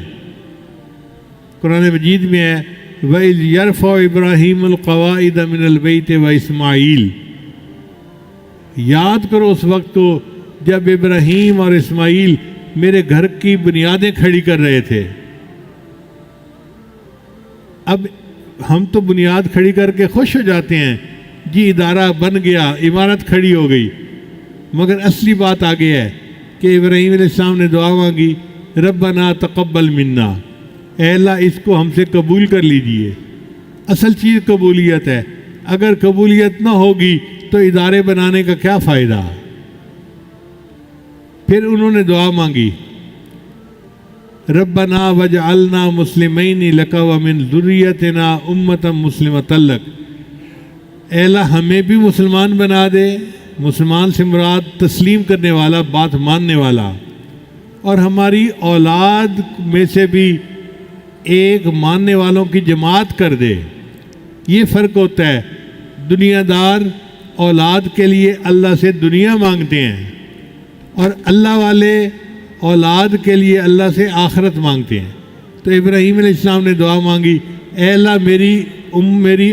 قرآن مجید میں ہے وَإِذْ يَرْفَعُ إِبْرَاهِيمُ الْقَوَاعِدَ مِنَ الْبَيْتِ وَإِسْمَاعِيلُ، یاد کرو اس وقت کو جب ابراہیم اور اسماعیل میرے گھر کی بنیادیں کھڑی کر رہے تھے۔ اب ہم تو بنیاد کھڑی کر کے خوش ہو جاتے ہیں، جی ادارہ بن گیا، عمارت کھڑی ہو گئی، مگر اصلی بات آگے ہے کہ ابراہیم علیہ السلام نے دعا مانگی ربنا تقبل منا، اے اللہ اس کو ہم سے قبول کر لیجئے۔ اصل چیز قبولیت ہے، اگر قبولیت نہ ہوگی تو ادارے بنانے کا کیا فائدہ۔ پھر انہوں نے دعا مانگی ربنا وجعلنا مسلمین لک ومن ذریتنا امۃ مسلمۃ لک، اے اللہ ہمیں بھی مسلمان بنا دے، مسلمان سے مراد تسلیم کرنے والا، بات ماننے والا، اور ہماری اولاد میں سے بھی ایک ماننے والوں کی جماعت کر دے۔ یہ فرق ہوتا ہے، دنیا دار اولاد کے لیے اللہ سے دنیا مانگتے ہیں، اور اللہ والے اولاد کے لیے اللہ سے آخرت مانگتے ہیں۔ تو ابراہیم علیہ السلام نے دعا مانگی اے اللہ میری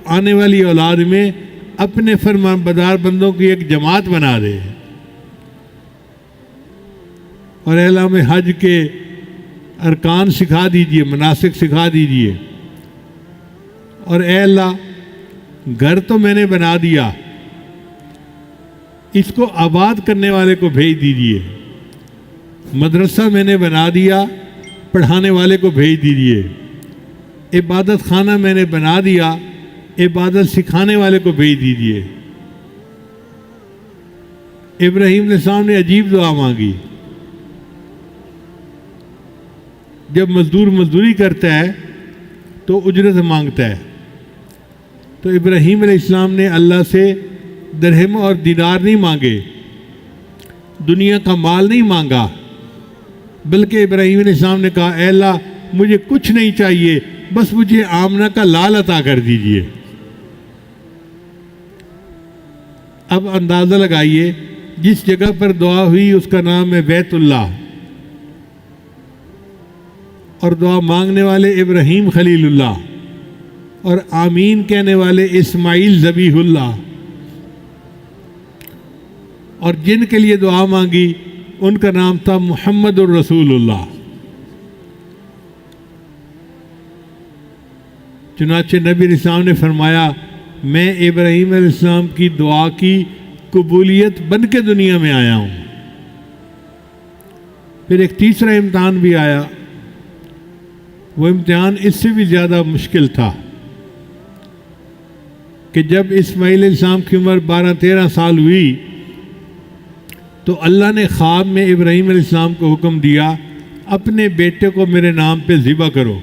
آنے والی اولاد میں اپنے فرمان بردار بندوں کی ایک جماعت بنا دے، اور اے اللہ ہمیں حج کے ارکان سکھا دیجئے، مناسک سکھا دیجئے، اور اے اللہ گھر تو میں نے بنا دیا، اس کو آباد کرنے والے کو بھیج دیجئے، مدرسہ میں نے بنا دیا، پڑھانے والے کو بھیج دیجئے، عبادت خانہ میں نے بنا دیا، عبادت سکھانے والے کو بھیج دیجئے۔ ابراہیم علیہ السلام نے عجیب دعا مانگی۔ جب مزدور مزدوری کرتا ہے تو اجرت مانگتا ہے، تو ابراہیم علیہ السلام نے اللہ سے درہم اور دینار نہیں مانگے، دنیا کا مال نہیں مانگا، بلکہ ابراہیم علیہ السلام نے کہا اے اللہ مجھے کچھ نہیں چاہیے، بس مجھے آمنہ کا لال عطا کر دیجئے۔ اب اندازہ لگائیے جس جگہ پر دعا ہوئی اس کا نام ہے بیت اللہ، اور دعا مانگنے والے ابراہیم خلیل اللہ، اور آمین کہنے والے اسماعیل ذبیح اللہ، اور جن کے لیے دعا مانگی ان کا نام تھا محمد الرسول اللہ۔ چنانچہ نبی علیہ السلام نے فرمایا میں ابراہیم علیہ السلام کی دعا کی قبولیت بن کے دنیا میں آیا ہوں۔ پھر ایک تیسرا امتحان بھی آیا، وہ امتحان اس سے بھی زیادہ مشکل تھا کہ جب اسماعیل علیہ السلام کی عمر 12-13 سال ہوئی تو اللہ نے خواب میں ابراہیم علیہ السلام کو حکم دیا اپنے بیٹے کو میرے نام پہ ذبح کرو۔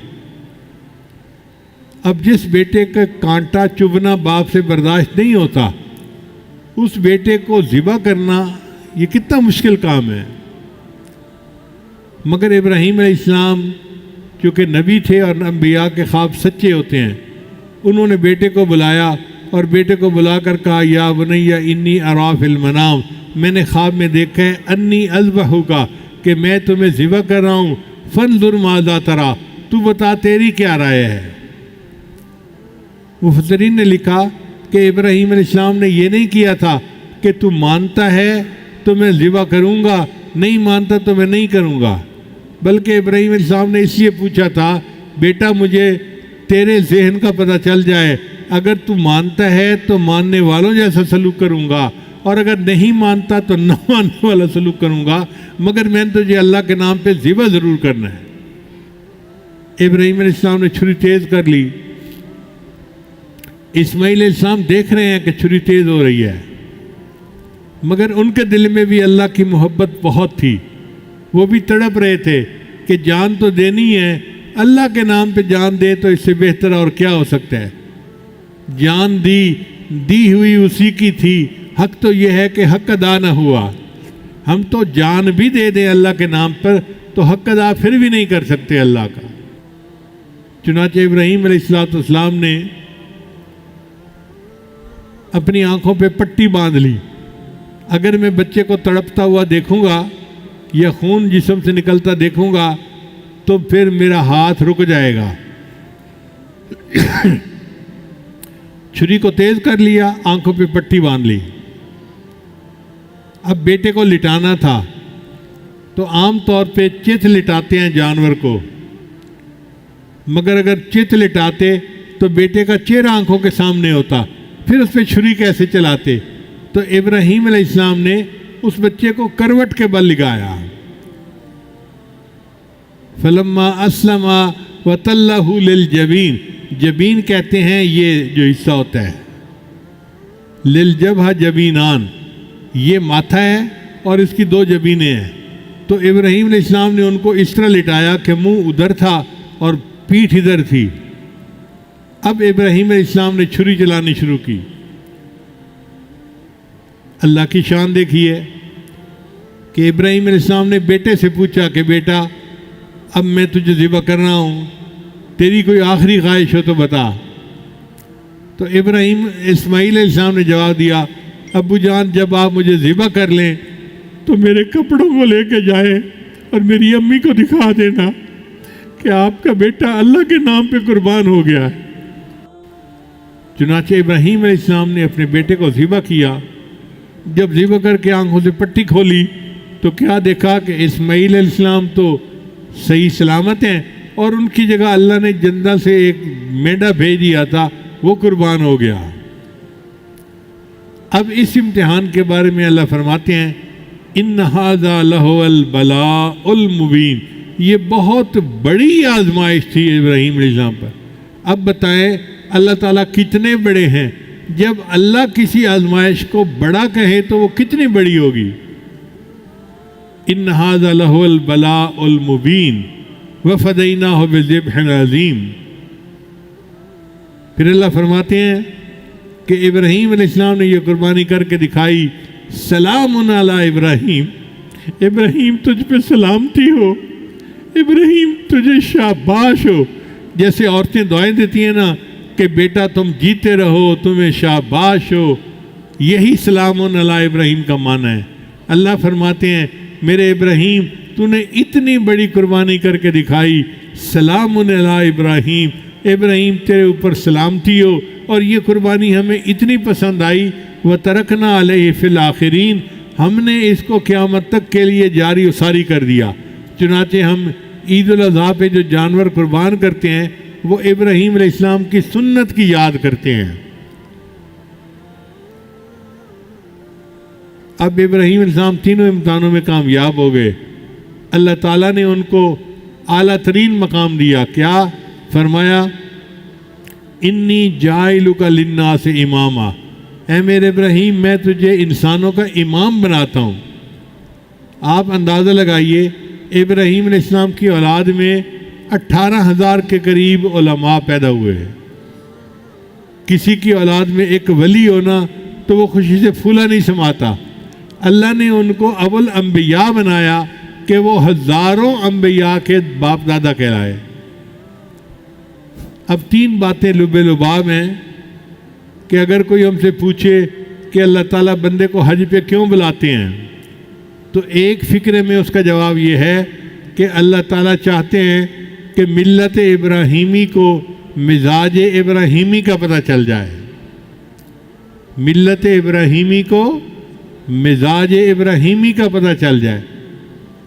اب جس بیٹے کا کانٹا چبھنا باپ سے برداشت نہیں ہوتا، اس بیٹے کو ذبح کرنا یہ کتنا مشکل کام ہے، مگر ابراہیم علیہ السلام چونکہ نبی تھے اور انبیاء کے خواب سچے ہوتے ہیں، انہوں نے بیٹے کو بلایا اور بیٹے کو بلا کر کہا یا بنی انی اری فی المنام، میں نے خواب میں دیکھا ہے انی اذبحک کہ میں تمہیں ذبح کر رہا ہوں، فانظر ماذا تری، تو بتا تیری کیا رائے ہے۔ مفسرین نے لکھا کہ ابراہیم علیہ السلام نے یہ نہیں کیا تھا کہ تو مانتا ہے تو میں ذبح کروں گا، نہیں مانتا تو میں نہیں کروں گا، بلکہ ابراہیم علیہ السلام نے اس لیے پوچھا تھا بیٹا مجھے تیرے ذہن کا پتہ چل جائے، اگر تو مانتا ہے تو ماننے والوں جیسا سلوک کروں گا، اور اگر نہیں مانتا تو نہ ماننے والا سلوک کروں گا، مگر میں نے تجھے اللہ کے نام پہ ذبح ضرور کرنا ہے۔ ابراہیم علیہ السلام نے چھری تیز کر لی، اسماعیل علیہ السلام دیکھ رہے ہیں کہ چھری تیز ہو رہی ہے، مگر ان کے دل میں بھی اللہ کی محبت بہت تھی، وہ بھی تڑپ رہے تھے کہ جان تو دینی ہے، اللہ کے نام پہ جان دے تو اس سے بہتر اور کیا ہو سکتا ہے۔ جان دی ہوئی اسی کی تھی، حق تو یہ ہے کہ حق ادا نہ ہوا، ہم تو جان بھی دے دیں اللہ کے نام پر تو حق ادا پھر بھی نہیں کر سکتے اللہ کا۔ چنانچہ ابراہیم علیہ السلام نے اپنی آنکھوں پہ پٹی باندھ لی، اگر میں بچے کو تڑپتا ہوا دیکھوں گا یا خون جسم سے نکلتا دیکھوں گا تو پھر میرا ہاتھ رک جائے گا۔ چھری کو تیز کر لیا، آنکھوں پہ پٹی باندھ لی۔ اب بیٹے کو لٹانا تھا، تو عام طور پہ چت لٹاتے ہیں جانور کو، مگر اگر چت لٹاتے تو بیٹے کا چہرہ آنکھوں کے سامنے ہوتا، پھر اس پہ چھری کیسے چلاتے؟ تو ابراہیم علیہ السلام نے اس بچے کو کروٹ کے بل لگایا۔ فلما اسلم وتلہ للجبین، جبین کہتے ہیں یہ جو حصہ ہوتا ہے، للجبہ جبینان، یہ ماتھا ہے اور اس کی 2 جبینیں ہیں۔ تو ابراہیم علیہ السلام نے ان کو اس طرح لٹایا کہ منہ ادھر تھا اور پیٹھ ادھر تھی۔ اب ابراہیم علیہ السلام نے چھری چلانی شروع کی۔ اللہ کی شان دیکھیے کہ ابراہیم علیہ السلام نے بیٹے سے پوچھا کہ بیٹا اب میں تجھے ذبح کر رہا ہوں، تیری کوئی آخری خواہش ہو تو بتا۔ تو اسماعیل علیہ السلام نے جواب دیا، ابو جان جب آپ مجھے ذبح کر لیں تو میرے کپڑوں کو لے کے جائیں اور میری امی کو دکھا دینا کہ آپ کا بیٹا اللہ کے نام پہ قربان ہو گیا ہے۔ چنانچہ ابراہیم علیہ السلام نے اپنے بیٹے کو ذبح کیا۔ جب ذبح کر کے آنکھوں سے پٹی کھولی تو کیا دیکھا کہ اسماعیل علیہ السلام تو صحیح سلامت ہیں، اور ان کی جگہ اللہ نے جنہ سے ایک مینڈا بھیج دیا تھا، وہ قربان ہو گیا۔ اب اس امتحان کے بارے میں اللہ فرماتے ہیں، ان ھذا لہو البلاء المبین، یہ بہت بڑی آزمائش تھی ابراہیم علیہ السلام پر۔ اب بتائیں اللہ تعالیٰ کتنے بڑے ہیں؟ جب اللہ کسی آزمائش کو بڑا کہے تو وہ کتنی بڑی ہوگی۔ ان ھذا لہو البلاء المبین وفدیناہ بذبح عظیم۔ پھر اللہ فرماتے ہیں کہ ابراہیم علیہ السلام نے یہ قربانی کر کے دکھائی، سلام علی ابراہیم، ابراہیم تجھ پہ سلامتی ہو، ابراہیم تجھے شاباش ہو۔ جیسے عورتیں دعائیں دیتی ہیں نا کہ بیٹا تم جیتے رہو، تمہیں شاباش ہو، یہی سلام علی ابراہیم کا معنی ہے۔ اللہ فرماتے ہیں میرے ابراہیم تو نے اتنی بڑی قربانی کر کے دکھائی، سلام علی ابراہیم، ابراہیم تیرے اوپر سلامتی ہو، اور یہ قربانی ہمیں اتنی پسند آئی، وَتَرَكْنَا عَلَيْهِ فِي الْآخِرِينَ، ہم نے اس کو قیامت تک کے لیے جاری و ساری کر دیا۔ چنانچہ ہم عید الاضحیٰ پہ جو جانور قربان کرتے ہیں وہ ابراہیم علیہ السلام کی سنت کی یاد کرتے ہیں۔ اب ابراہیم علیہ السلام تینوں امتحانوں میں کامیاب ہو گئے۔ اللہ تعالیٰ نے ان کو اعلیٰ ترین مقام دیا۔ کیا فرمایا؟ انی جاعلک للناس اماما، اے میرے ابراہیم میں تجھے انسانوں کا امام بناتا ہوں۔ آپ اندازہ لگائیے ابراہیم علیہ السلام کی اولاد میں 18,000 کے قریب علماء پیدا ہوئے ہیں۔ کسی کی اولاد میں ایک ولی ہونا تو وہ خوشی سے پھولا نہیں سماتا۔ اللہ نے ان کو ابو الانبیاء بنایا کہ وہ ہزاروں انبیاء کے باپ دادا کہلائے۔ اب 3 باتیں لب لباب ہیں کہ اگر کوئی ہم سے پوچھے کہ اللہ تعالیٰ بندے کو حج پہ کیوں بلاتے ہیں، تو ایک فکرے میں اس کا جواب یہ ہے کہ اللہ تعالیٰ چاہتے ہیں کہ ملت ابراہیمی کو مزاج ابراہیمی کا پتہ چل جائے۔ ملت ابراہیمی کو مزاج ابراہیمی کا پتہ چل جائے۔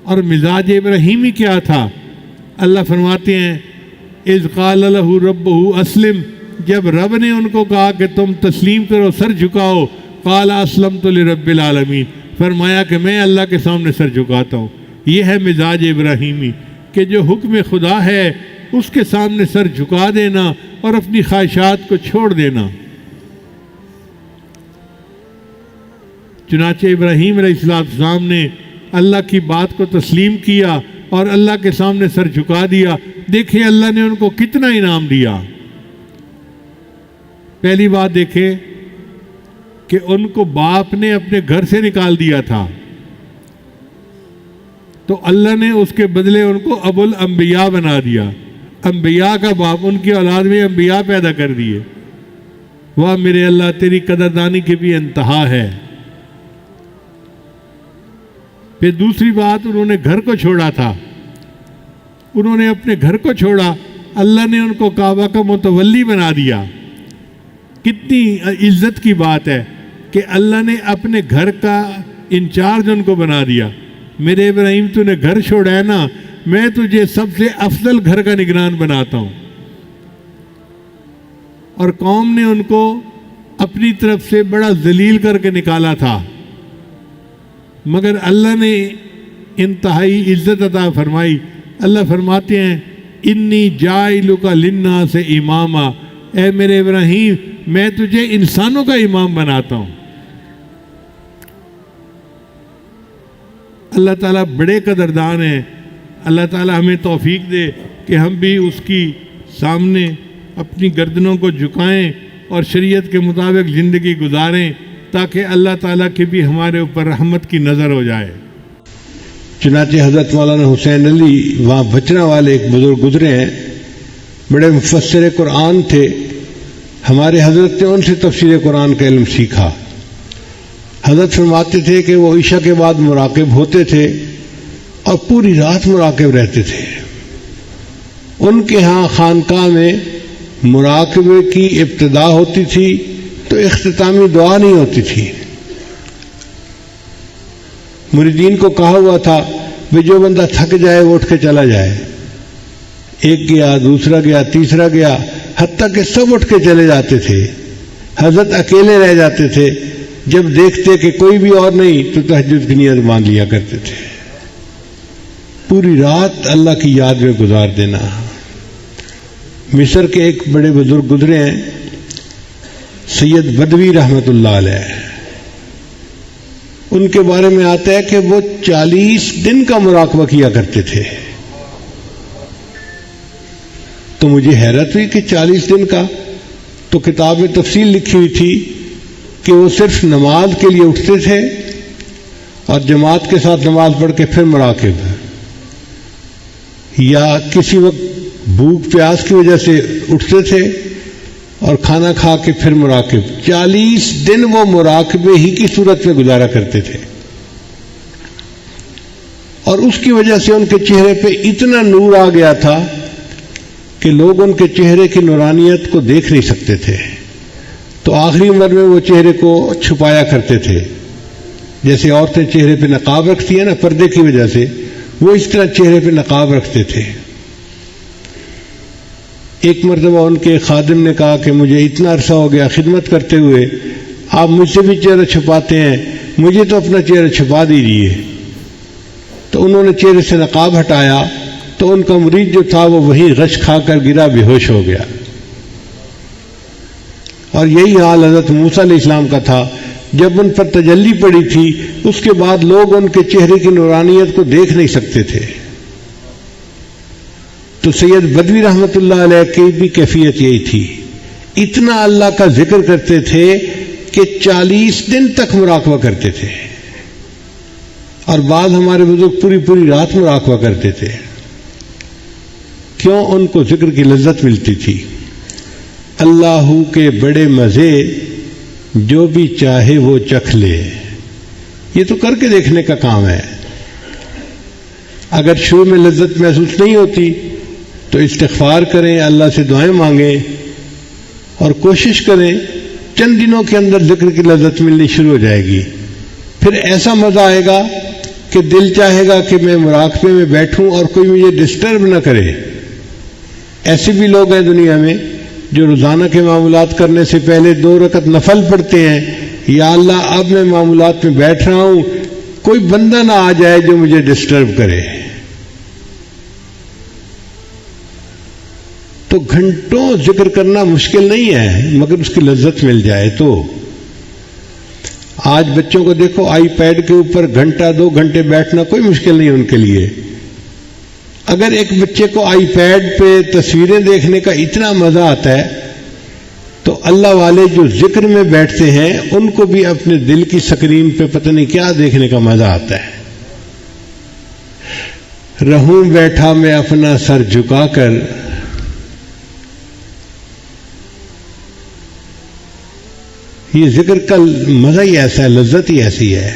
اور مزاج ابراہیمی کیا تھا؟ اللہ فرماتے ہیں اذ قال لہ ربہ اسلم، جب رب نے ان کو کہا کہ تم تسلیم کرو، سر جھکاؤ، قال اسلمت لرب العالمین، فرمایا کہ میں اللہ کے سامنے سر جھکاتا ہوں۔ یہ ہے مزاج ابراہیمی کہ جو حکم خدا ہے اس کے سامنے سر جھکا دینا اور اپنی خواہشات کو چھوڑ دینا۔ چنانچہ ابراہیم علیہ السلام نے اللہ کی بات کو تسلیم کیا اور اللہ کے سامنے سر جھکا دیا۔ دیکھیں اللہ نے ان کو کتنا انعام دیا۔ پہلی بات دیکھیں کہ ان کو باپ نے اپنے گھر سے نکال دیا تھا، تو اللہ نے اس کے بدلے ان کو ابو الانبیاء بنا دیا۔ انبیاء کا باپ، ان کی اولاد میں انبیاء پیدا کر دیے۔ واہ میرے اللہ، تیری قدردانی کی بھی انتہا ہے۔ پھر دوسری بات، انہوں نے گھر کو چھوڑا تھا، انہوں نے اپنے گھر کو چھوڑا، اللہ نے ان کو کعبہ کا متولی بنا دیا۔ کتنی عزت کی بات ہے کہ اللہ نے اپنے گھر کا انچارج ان کو بنا دیا۔ میرے ابراہیم تو نے گھر چھوڑا ہے نا، میں تجھے سب سے افضل گھر کا نگران بناتا ہوں۔ اور قوم نے ان کو اپنی طرف سے بڑا ذلیل کر کے نکالا تھا، مگر اللہ نے انتہائی عزت عطا فرمائی۔ اللہ فرماتے ہیں انی جاعلک للناس اماما، اے میرے ابراہیم میں تجھے انسانوں کا امام بناتا ہوں۔ اللہ تعالیٰ بڑے قدردان ہیں۔ اللہ تعالیٰ ہمیں توفیق دے کہ ہم بھی اس کی سامنے اپنی گردنوں کو جھکائیں اور شریعت کے مطابق زندگی گزاریں، تاکہ اللہ تعالیٰ کی بھی ہمارے اوپر رحمت کی نظر ہو جائے۔ چنانچہ حضرت مولانا حسین علی وہاں بچنا والے ایک بزرگ گزرے ہیں، بڑے مفسر قرآن تھے۔ ہمارے حضرت نے ان سے تفسیر قرآن کا علم سیکھا۔ حضرت فرماتے تھے کہ وہ عشاء کے بعد مراقب ہوتے تھے اور پوری رات مراقب رہتے تھے۔ ان کے ہاں خانقاہ میں مراقبے کی ابتدا ہوتی تھی تو اختتامی دعا نہیں ہوتی تھی۔ مریدین کو کہا ہوا تھا کہ جو بندہ تھک جائے وہ اٹھ کے چلا جائے۔ ایک گیا، دوسرا گیا، تیسرا گیا، حتیٰ کہ سب اٹھ کے چلے جاتے تھے۔ حضرت اکیلے رہ جاتے تھے، جب دیکھتے کہ کوئی بھی اور نہیں تو تہجد کی نیت مان لیا کرتے تھے۔ پوری رات اللہ کی یاد میں گزار دینا۔ مصر کے ایک بڑے بزرگ گزرے ہیں، سید بدوی رحمۃ اللہ علیہ۔ ان کے بارے میں آتا ہے کہ وہ 40 دن کا مراقبہ کیا کرتے تھے۔ تو مجھے حیرت ہوئی کہ 40 دن کا، تو کتاب میں تفصیل لکھی ہوئی تھی کہ وہ صرف نماز کے لیے اٹھتے تھے اور جماعت کے ساتھ نماز پڑھ کے پھر مراقب، یا کسی وقت بھوک پیاس کی وجہ سے اٹھتے تھے اور کھانا کھا کے پھر مراقب۔ 40 دن وہ مراقبے ہی کی صورت میں گزارا کرتے تھے، اور اس کی وجہ سے ان کے چہرے پہ اتنا نور آ گیا تھا کہ لوگ ان کے چہرے کی نورانیت کو دیکھ نہیں سکتے تھے۔ تو آخری عمر میں وہ چہرے کو چھپایا کرتے تھے، جیسے عورتیں چہرے پہ نقاب رکھتی ہیں نا پردے کی وجہ سے، وہ اس طرح چہرے پہ نقاب رکھتے تھے۔ ایک مرتبہ ان کے خادم نے کہا کہ مجھے اتنا عرصہ ہو گیا خدمت کرتے ہوئے، آپ مجھ سے بھی چہرہ چھپاتے ہیں، مجھے تو اپنا چہرہ چھپا دیجیے۔ تو انہوں نے چہرے سے نقاب ہٹایا تو ان کا مرید جو تھا وہ وہی غش کھا کر گرا، بے ہوش ہو گیا۔ اور یہی حال حضرت موسیٰ علیہ السلام کا تھا، جب ان پر تجلی پڑی تھی اس کے بعد لوگ ان کے چہرے کی نورانیت کو دیکھ نہیں سکتے تھے۔ تو سید بدوی رحمۃ اللہ علیہ کی بھی کیفیت یہی تھی، اتنا اللہ کا ذکر کرتے تھے کہ 40 دن تک مراقبہ کرتے تھے، اور بعض ہمارے بزرگ پوری رات مراقبہ کرتے تھے۔ کیوں؟ ان کو ذکر کی لذت ملتی تھی۔ اللہ کے بڑے مزے جو بھی چاہے وہ چکھ لے، یہ تو کر کے دیکھنے کا کام ہے۔ اگر شروع میں لذت محسوس نہیں ہوتی تو استغفار کریں، اللہ سے دعائیں مانگیں اور کوشش کریں، چند دنوں کے اندر ذکر کی لذت ملنی شروع ہو جائے گی۔ پھر ایسا مزہ آئے گا کہ دل چاہے گا کہ میں مراقبے میں بیٹھوں اور کوئی مجھے ڈسٹرب نہ کرے۔ ایسے بھی لوگ ہیں دنیا میں جو روزانہ کے معاملات کرنے سے پہلے 2 رکعت نفل پڑھتے ہیں، یا اللہ اب میں معاملات میں بیٹھ رہا ہوں، کوئی بندہ نہ آ جائے جو مجھے ڈسٹرب کرے۔ تو گھنٹوں ذکر کرنا مشکل نہیں ہے، مگر اس کی لذت مل جائے تو۔ آج بچوں کو دیکھو، آئی پیڈ کے اوپر گھنٹہ 2 گھنٹے بیٹھنا کوئی مشکل نہیں ان کے لیے۔ اگر ایک بچے کو آئی پیڈ پہ تصویریں دیکھنے کا اتنا مزہ آتا ہے تو اللہ والے جو ذکر میں بیٹھتے ہیں ان کو بھی اپنے دل کی سکرین پہ پتہ نہیں کیا دیکھنے کا مزہ آتا ہے۔ رہوں بیٹھا میں اپنا سر جھکا کر، یہ ذکر کا مزہ ہی ایسا ہے، لذت ہی ایسی ہے۔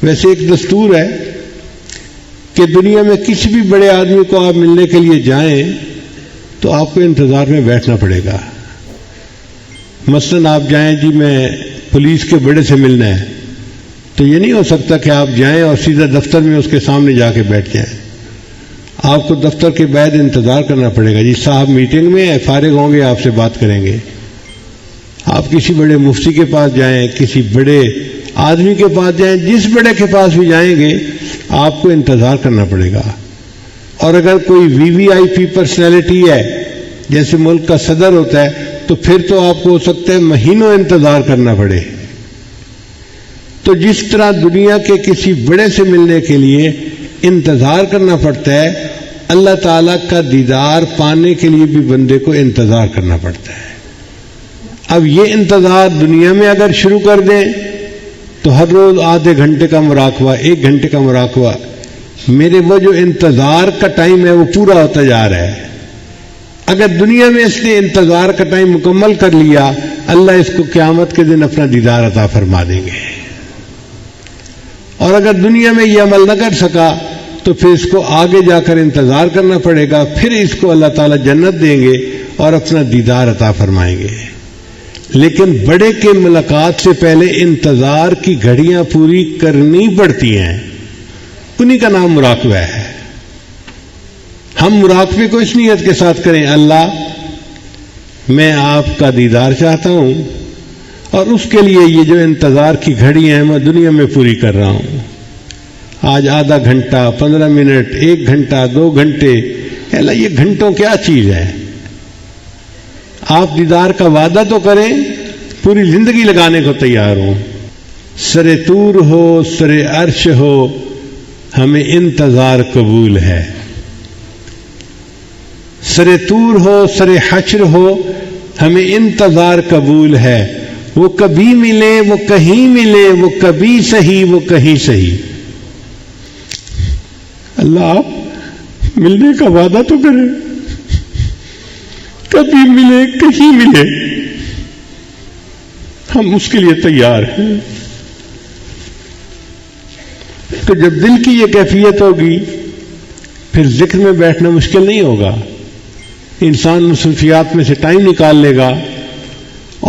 ویسے ایک دستور ہے کہ دنیا میں کسی بھی بڑے آدمی کو آپ ملنے کے لیے جائیں تو آپ کو انتظار میں بیٹھنا پڑے گا. مثلاً آپ جائیں جی میں پولیس کے بڑے سے ملنا ہے، تو یہ نہیں ہو سکتا کہ آپ جائیں اور سیدھا دفتر میں اس کے سامنے جا کے بیٹھ جائیں. آپ کو دفتر کے بعد انتظار کرنا پڑے گا. جی صاحب میٹنگ میں فارغ ہوں گے، آپ سے بات کریں گے. آپ کسی بڑے مفتی کے پاس جائیں، کسی بڑے آدمی کے پاس جائیں، جس بڑے کے پاس بھی جائیں گے آپ کو انتظار کرنا پڑے گا. اور اگر کوئی وی وی آئی پی پرسنالٹی ہے، جیسے ملک کا صدر ہوتا ہے، تو پھر تو آپ کو ہو سکتا ہے مہینوں انتظار کرنا پڑے. تو جس طرح دنیا کے کسی بڑے سے ملنے کے لیے انتظار کرنا پڑتا ہے، اللہ تعالیٰ کا دیدار پانے کے لیے بھی بندے کو انتظار کرنا پڑتا ہے. اب یہ انتظار دنیا میں اگر شروع کر دیں تو ہر روز آدھے گھنٹے کا مراقبہ، 1 گھنٹے کا مراقبہ، میرے وہ جو انتظار کا ٹائم ہے وہ پورا ہوتا جا رہا ہے. اگر دنیا میں اس نے انتظار کا ٹائم مکمل کر لیا، اللہ اس کو قیامت کے دن اپنا دیدار عطا فرما دیں گے. اور اگر دنیا میں یہ عمل نہ کر سکا تو پھر اس کو آگے جا کر انتظار کرنا پڑے گا. پھر اس کو اللہ تعالیٰ جنت دیں گے اور اپنا دیدار عطا فرمائیں گے. لیکن بڑے کے ملاقات سے پہلے انتظار کی گھڑیاں پوری کرنی پڑتی ہیں. انہی کا نام مراقبہ ہے. ہم مراقبے کو اس نیت کے ساتھ کریں، اللہ میں آپ کا دیدار چاہتا ہوں اور اس کے لیے یہ جو انتظار کی گھڑی ہیں میں دنیا میں پوری کر رہا ہوں. آج آدھا گھنٹہ، 15 منٹ، 1 گھنٹہ، 2 گھنٹے، اللہ یہ گھنٹوں کیا چیز ہے. آپ دیدار کا وعدہ تو کریں، پوری زندگی لگانے کو تیار ہوں. سر طور ہو، سر عرش ہو، ہمیں انتظار قبول ہے. سر طور ہو، سر حشر ہو، ہمیں انتظار قبول ہے. وہ کبھی ملے، وہ کہیں ملے، وہ کبھی صحیح، وہ کہیں صحیح. اللہ آپ ملنے کا وعدہ تو کریں، کبھی ملے، کہیں ملے، ہم اس کے لیے تیار ہیں. تو جب دل کی یہ کیفیت ہوگی پھر ذکر میں بیٹھنا مشکل نہیں ہوگا. انسان مصروفیات میں سے ٹائم نکال لے گا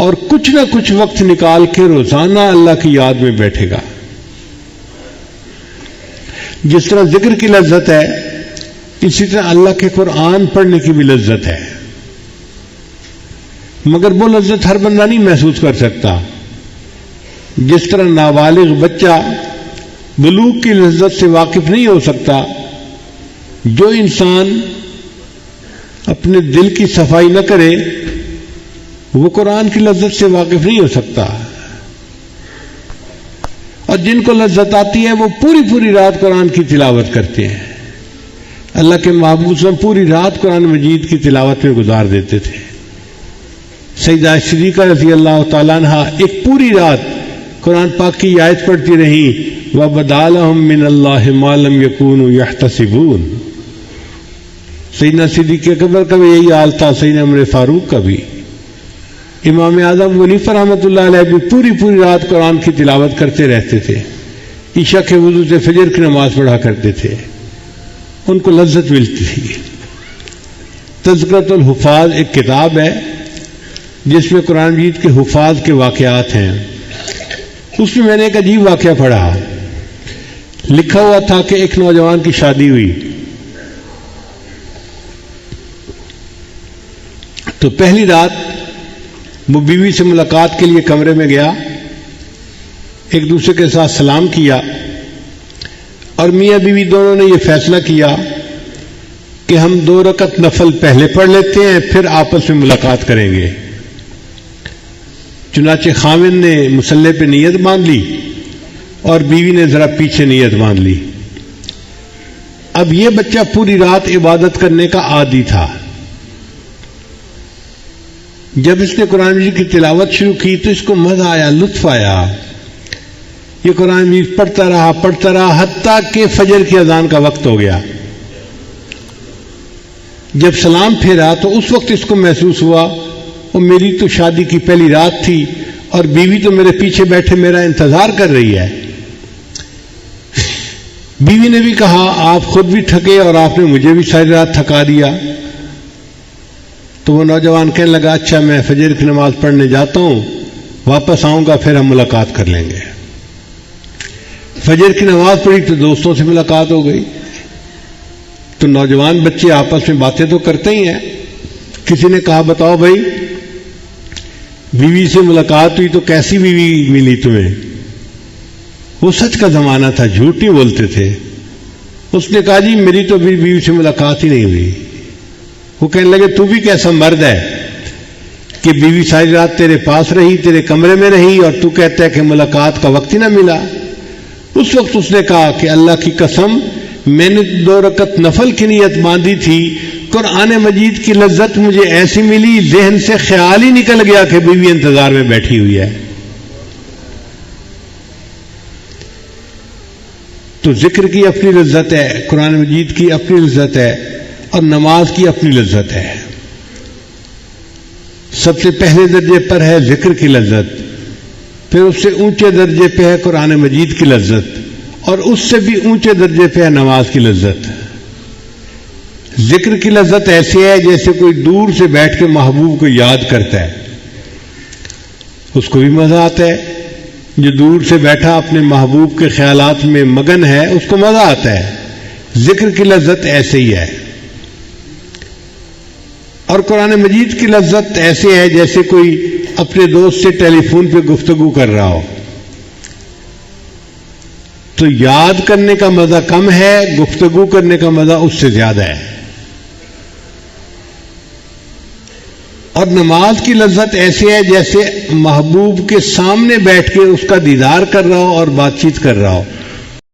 اور کچھ نہ کچھ وقت نکال کے روزانہ اللہ کی یاد میں بیٹھے گا. جس طرح ذکر کی لذت ہے، اسی طرح اللہ کے قرآن پڑھنے کی بھی لذت ہے. مگر وہ لذت ہر بندہ نہیں محسوس کر سکتا. جس طرح نابالغ بچہ بلوغ کی لذت سے واقف نہیں ہو سکتا، جو انسان اپنے دل کی صفائی نہ کرے وہ قرآن کی لذت سے واقف نہیں ہو سکتا. اور جن کو لذت آتی ہے وہ پوری پوری رات قرآن کی تلاوت کرتے ہیں. اللہ کے محبوب صلی اللہ علیہ وسلم پوری رات قرآن مجید کی تلاوت میں گزار دیتے تھے. سیدہ صدیقہ رضی اللہ تعالیٰ عنہ ایک پوری رات قرآن پاک کی آیت پڑھتی رہی، وَبَدَا لَهُم مِّنَ اللَّهِ مَا لَمْ يَكُونُوا يَحْتَسِبُونَ. سیدنا صدیق اکبر کا بھی یہی حال تھا، سیدنا عمر فاروق کا بھی. امام اعظم حنیفہ رحمۃ اللہ علیہ بھی پوری پوری رات قرآن کی تلاوت کرتے رہتے تھے. عشاء کے وضو سے فجر کی نماز پڑھا کرتے تھے، ان کو لذت ملتی تھی. تذکرۃ الحفاظ ایک کتاب ہے جس میں قرآن مجید کے حفاظ کے واقعات ہیں. اس میں نے ایک عجیب واقعہ پڑھا. لکھا ہوا تھا کہ ایک نوجوان کی شادی ہوئی تو پہلی رات وہ بیوی سے ملاقات کے لیے کمرے میں گیا، ایک دوسرے کے ساتھ سلام کیا اور میاں بیوی دونوں نے یہ فیصلہ کیا کہ ہم 2 رکعت نفل پہلے پڑھ لیتے ہیں پھر آپس میں ملاقات کریں گے. چنانچہ خاوند نے مصلی پہ نیت باندھ لی اور بیوی نے ذرا پیچھے نیت باندھ لی. اب یہ بچہ پوری رات عبادت کرنے کا عادی تھا. جب اس نے قرآن مجید کی تلاوت شروع کی تو اس کو مزہ آیا، لطف آیا. یہ قرآن مجید پڑھتا رہا حتیٰ کہ فجر کی اذان کا وقت ہو گیا. جب سلام پھیرا تو اس وقت اس کو محسوس ہوا وہ میری تو شادی کی پہلی رات تھی اور بیوی تو میرے پیچھے بیٹھے میرا انتظار کر رہی ہے. بیوی نے بھی کہا آپ خود بھی تھکے اور آپ نے مجھے بھی ساری رات تھکا دیا. تو وہ نوجوان کہنے لگا اچھا میں فجر کی نماز پڑھنے جاتا ہوں, واپس آؤں گا پھر ہم ملاقات کر لیں گے. فجر کی نماز پڑھی تو دوستوں سے ملاقات ہو گئی. تو نوجوان بچے آپس میں باتیں تو کرتے ہی ہیں. کسی نے کہا بتاؤ بھائی بیوی سے ملاقات ہوئی تو کیسی بیوی ملی تمہیں؟ وہ سچ کا زمانہ تھا, جھوٹ نہیں بولتے تھے. اس نے کہا جی میری تو بیوی سے ملاقات ہی نہیں ہوئی. وہ کہنے لگے تو بھی کیسا مرد ہے کہ بیوی ساری رات تیرے پاس رہی, تیرے کمرے میں رہی, اور تو کہتا ہے کہ ملاقات کا وقت ہی نہ ملا. اس وقت اس نے کہا کہ اللہ کی قسم میں نے 2 رکعت نفل کی نیت باندھی تھی, قرآن مجید کی لذت مجھے ایسی ملی ذہن سے خیال ہی نکل گیا کہ بیوی انتظار میں بیٹھی ہوئی ہے. تو ذکر کی اپنی لذت ہے, قرآن مجید کی اپنی لذت ہے, اور نماز کی اپنی لذت ہے. سب سے پہلے درجے پر ہے ذکر کی لذت, پھر اس سے اونچے درجے پہ ہے قرآن مجید کی لذت, اور اس سے بھی اونچے درجے پہ ہے نماز کی لذت. ذکر کی لذت ایسی ہے جیسے کوئی دور سے بیٹھ کے محبوب کو یاد کرتا ہے, اس کو بھی مزہ آتا ہے. جو دور سے بیٹھا اپنے محبوب کے خیالات میں مگن ہے اس کو مزہ آتا ہے. ذکر کی لذت ایسے ہی ہے. اور قرآن مجید کی لذت ایسے ہے جیسے کوئی اپنے دوست سے ٹیلی فون پہ گفتگو کر رہا ہو. تو یاد کرنے کا مزہ کم ہے, گفتگو کرنے کا مزہ اس سے زیادہ ہے. اور نماز کی لذت ایسی ہے جیسے محبوب کے سامنے بیٹھ کے اس کا دیدار کر رہا ہو اور بات چیت کر رہا ہو.